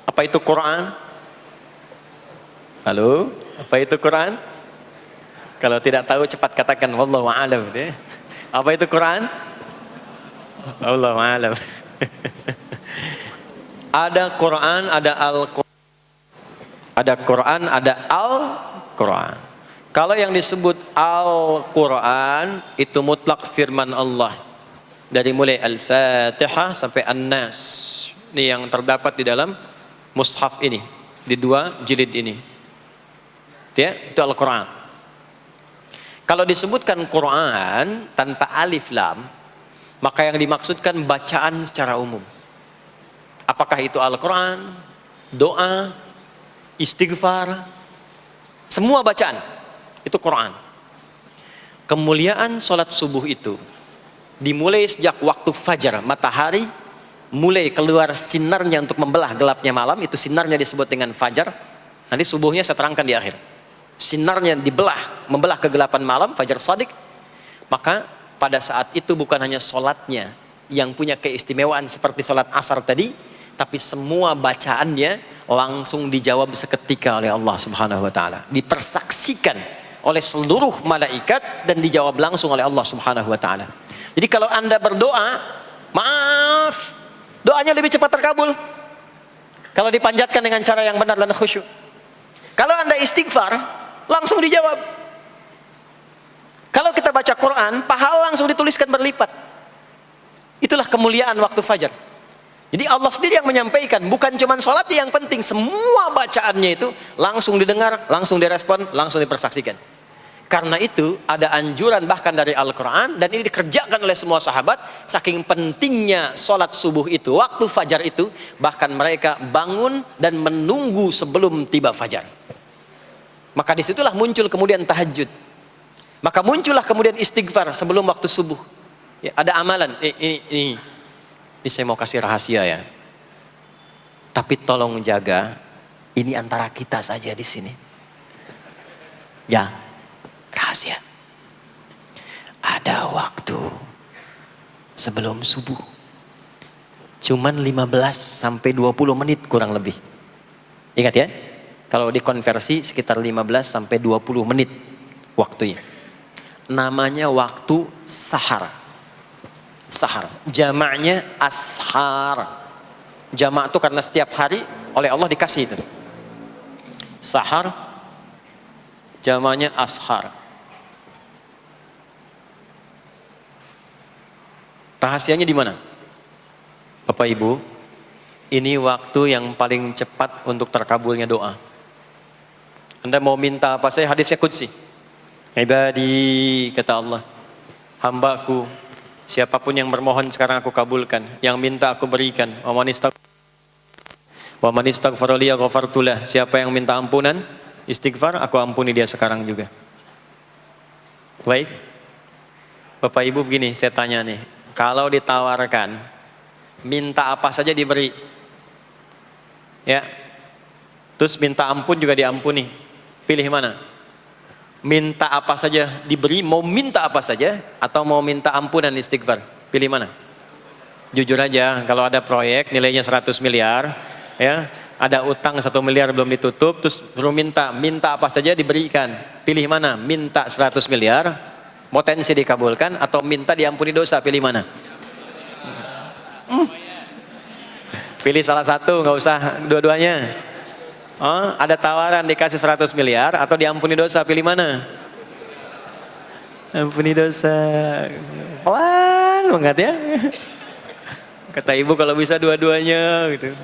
Apa itu Quran? Halo, apa itu Quran? Kalau tidak tahu cepat katakan wallahu a'lam. Apa itu Quran? Wallahu a'lam. Ada Quran, ada Al-Quran. Ada Quran, ada Al-Quran. Kalau yang disebut Al-Quran itu mutlak firman Allah. Dari mulai Al-Fatihah sampai An-Nas. Ini yang terdapat di dalam mushaf ini, di 2 jilid ini. Ya, itu Al-Quran. Kalau disebutkan Quran tanpa alif lam, maka yang dimaksudkan bacaan secara umum. Apakah itu Al-Quran, doa, istighfar, semua bacaan itu Quran. Kemuliaan sholat subuh itu dimulai sejak waktu fajar, matahari mulai keluar sinarnya untuk membelah gelapnya malam, itu sinarnya disebut dengan fajar. Nanti subuhnya saya terangkan di akhir. Sinarnya dibelah, membelah kegelapan malam, fajar shadiq. Maka pada saat itu bukan hanya sholatnya yang punya keistimewaan seperti sholat asar tadi, tapi semua bacaannya langsung dijawab seketika oleh Allah Subhanahu wa ta'ala. Dipersaksikan oleh seluruh malaikat dan dijawab langsung oleh Allah Subhanahu wa ta'ala. Jadi kalau Anda berdoa, maaf, doanya lebih cepat terkabul kalau dipanjatkan dengan cara yang benar dan khusyuk. Kalau Anda istighfar, langsung dijawab. Kalau kita baca Quran, pahala langsung dituliskan berlipat. Itulah kemuliaan waktu fajar. Jadi Allah sendiri yang menyampaikan, bukan cuma sholat yang penting, semua bacaannya itu langsung didengar, langsung direspon, langsung dipersaksikan. Karena itu ada anjuran bahkan dari Al-Quran, dan ini dikerjakan oleh semua sahabat. Saking pentingnya sholat subuh itu, waktu fajar itu, bahkan mereka bangun dan menunggu sebelum tiba fajar. Maka disitulah muncul kemudian tahajud. Maka muncullah kemudian istighfar sebelum waktu subuh. Ya, ada amalan. Ini saya mau kasih rahasia ya. Tapi tolong jaga, ini antara kita saja di sini. Ya. Rahasia. Ada waktu sebelum subuh. Cuman 15 sampai 20 menit kurang lebih. Ingat ya. Kalau dikonversi sekitar 15 sampai 20 menit waktunya. Namanya waktu sahar. Sahar. Jamaknya ashar. Jamak itu karena setiap hari oleh Allah dikasih itu. Sahar. Jamaknya ashar. Rahasianya di mana? Bapak Ibu, ini waktu yang paling cepat untuk terkabulnya doa. Anda mau minta apa saja, hadisnya qudsi. Ibadi, kata Allah, hambaku, siapapun yang bermohon sekarang aku kabulkan, yang minta aku berikan. Wa man istaghfara li ghafartu lah. Siapa yang minta ampunan, istighfar, aku ampuni dia sekarang juga. Baik. Bapak Ibu begini, saya tanya nih, kalau ditawarkan minta apa saja diberi, ya, terus minta ampun juga diampuni, pilih mana? Minta apa saja diberi, mau minta apa saja, atau mau minta ampunan istighfar, pilih mana? Jujur aja, kalau ada proyek nilainya 100 miliar, ya, ada utang 1 miliar belum ditutup, terus perlu minta apa saja diberikan, pilih mana? Minta 100 miliar, potensi dikabulkan, atau minta diampuni dosa, pilih mana? Pilih salah satu, nggak usah dua-duanya. Oh, ada tawaran dikasih 100 miliar atau diampuni dosa, pilih mana? Ampuni dosa. Pelan banget ya. Kata ibu kalau bisa dua-duanya gitu.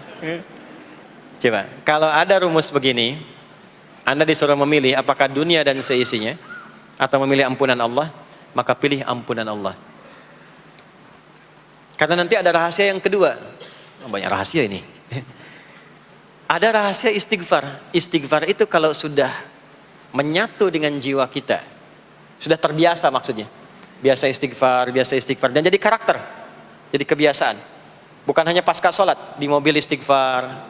Coba, kalau ada rumus begini, Anda disuruh memilih apakah dunia dan seisinya atau memilih ampunan Allah, maka pilih ampunan Allah. Karena nanti ada rahasia yang kedua. Banyak rahasia ini. Ada rahasia istighfar. Istighfar itu kalau sudah menyatu dengan jiwa kita, sudah terbiasa maksudnya. Biasa istighfar dan jadi karakter. Jadi kebiasaan. Bukan hanya pasca sholat, di mobil istighfar,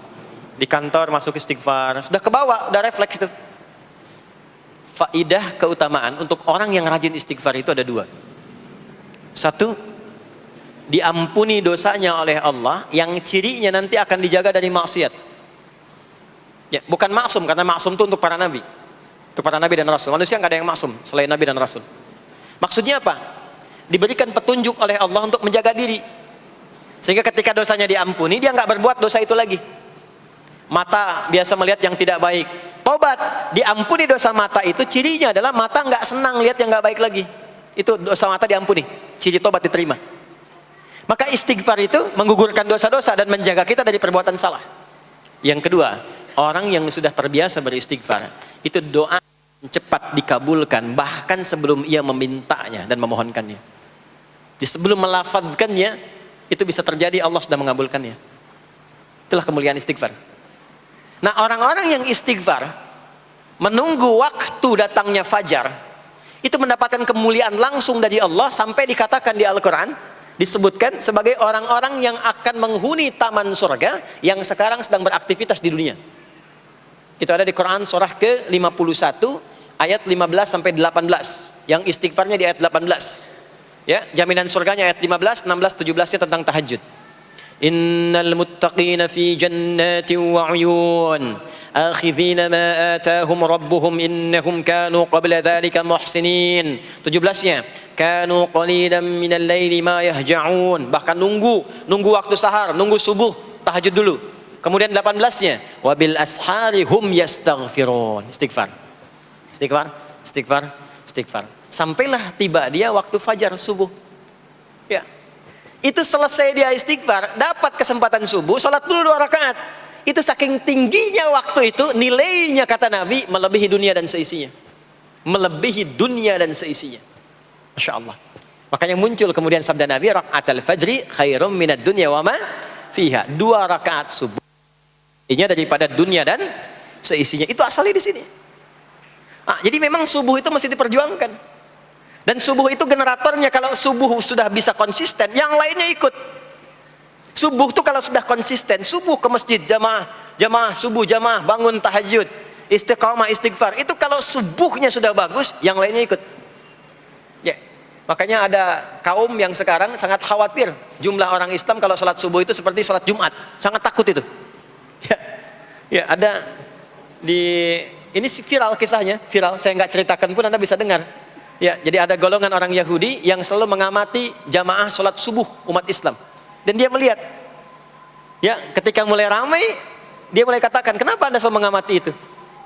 di kantor masuk istighfar, sudah kebawa, udah refleks itu. Faidah keutamaan untuk orang yang rajin istighfar itu ada dua. Satu, diampuni dosanya oleh Allah, yang cirinya nanti akan dijaga dari maksiat. Ya, bukan maksum, karena maksum itu untuk para nabi. Untuk para nabi dan rasul. Manusia nggak ada yang maksum selain nabi dan rasul. Maksudnya apa? Diberikan petunjuk oleh Allah untuk menjaga diri. Sehingga ketika dosanya diampuni, dia nggak berbuat dosa itu lagi. Mata biasa melihat yang tidak baik. Tobat, diampuni dosa mata itu cirinya adalah mata nggak senang lihat yang nggak baik lagi. Itu dosa mata diampuni. Ciri tobat diterima. Maka istighfar itu menggugurkan dosa-dosa dan menjaga kita dari perbuatan salah. Yang kedua, orang yang sudah terbiasa beristighfar, itu doa cepat dikabulkan bahkan sebelum ia memintanya dan memohonkannya. Di sebelum melafazkannya, itu bisa terjadi Allah sudah mengabulkannya. Itulah kemuliaan istighfar. Nah, orang-orang yang istighfar menunggu waktu datangnya fajar, itu mendapatkan kemuliaan langsung dari Allah sampai dikatakan di Al-Quran, disebutkan sebagai orang-orang yang akan menghuni taman surga yang sekarang sedang beraktivitas di dunia. Itu ada di Quran surah ke-51 ayat 15 sampai 18. Yang istighfarnya di ayat 18. Ya, jaminan surganya ayat 15, 16, 17-nya tentang tahajud. Innal muttaqina fi jannatin wa 'uyun akhidhina ma atahum rabbuhum innahum kanu qabla dhalika muhsinin. 17-nya kanu qalilan minal laili ma yahja'un, bahkan nunggu waktu sahar, nunggu subuh, tahajud dulu. Kemudian 18-nya wabil ashari hum yastaghfirun. Istighfar. Sampailah tiba dia waktu fajar subuh. Ya. Itu selesai dia istighfar, dapat kesempatan subuh, sholat dulu 2 rakaat. Itu saking tingginya waktu itu, nilainya kata Nabi melebihi dunia dan seisinya. Melebihi dunia dan seisinya. Masya Allah. Makanya muncul kemudian sabda Nabi, raka'atul fajri khairum minad dunya wa ma fiha. 2 rakaat subuh ini daripada dunia dan seisinya. Itu asalnya di sini. Jadi memang subuh itu mesti diperjuangkan. Dan subuh itu generatornya, kalau subuh sudah bisa konsisten, yang lainnya ikut. Subuh itu kalau sudah konsisten, subuh ke masjid, jamaah subuh, jamaah, bangun tahajud, istiqamah, istighfar. Itu kalau subuhnya sudah bagus, yang lainnya ikut. Ya. Makanya ada kaum yang sekarang sangat khawatir jumlah orang Islam kalau sholat subuh itu seperti sholat Jumat. Sangat takut itu. Ya, ada ini viral kisahnya, viral. Saya nggak ceritakan pun Anda bisa dengar. Ya, jadi ada golongan orang Yahudi yang selalu mengamati jamaah sholat subuh umat Islam. Dan dia melihat, ya, ketika mulai ramai, dia mulai katakan, kenapa Anda selalu mengamati itu?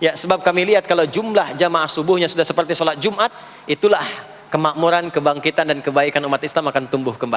Ya, sebab kami lihat kalau jumlah jamaah subuhnya sudah seperti sholat Jumat, itulah kemakmuran, kebangkitan dan kebaikan umat Islam akan tumbuh kembali.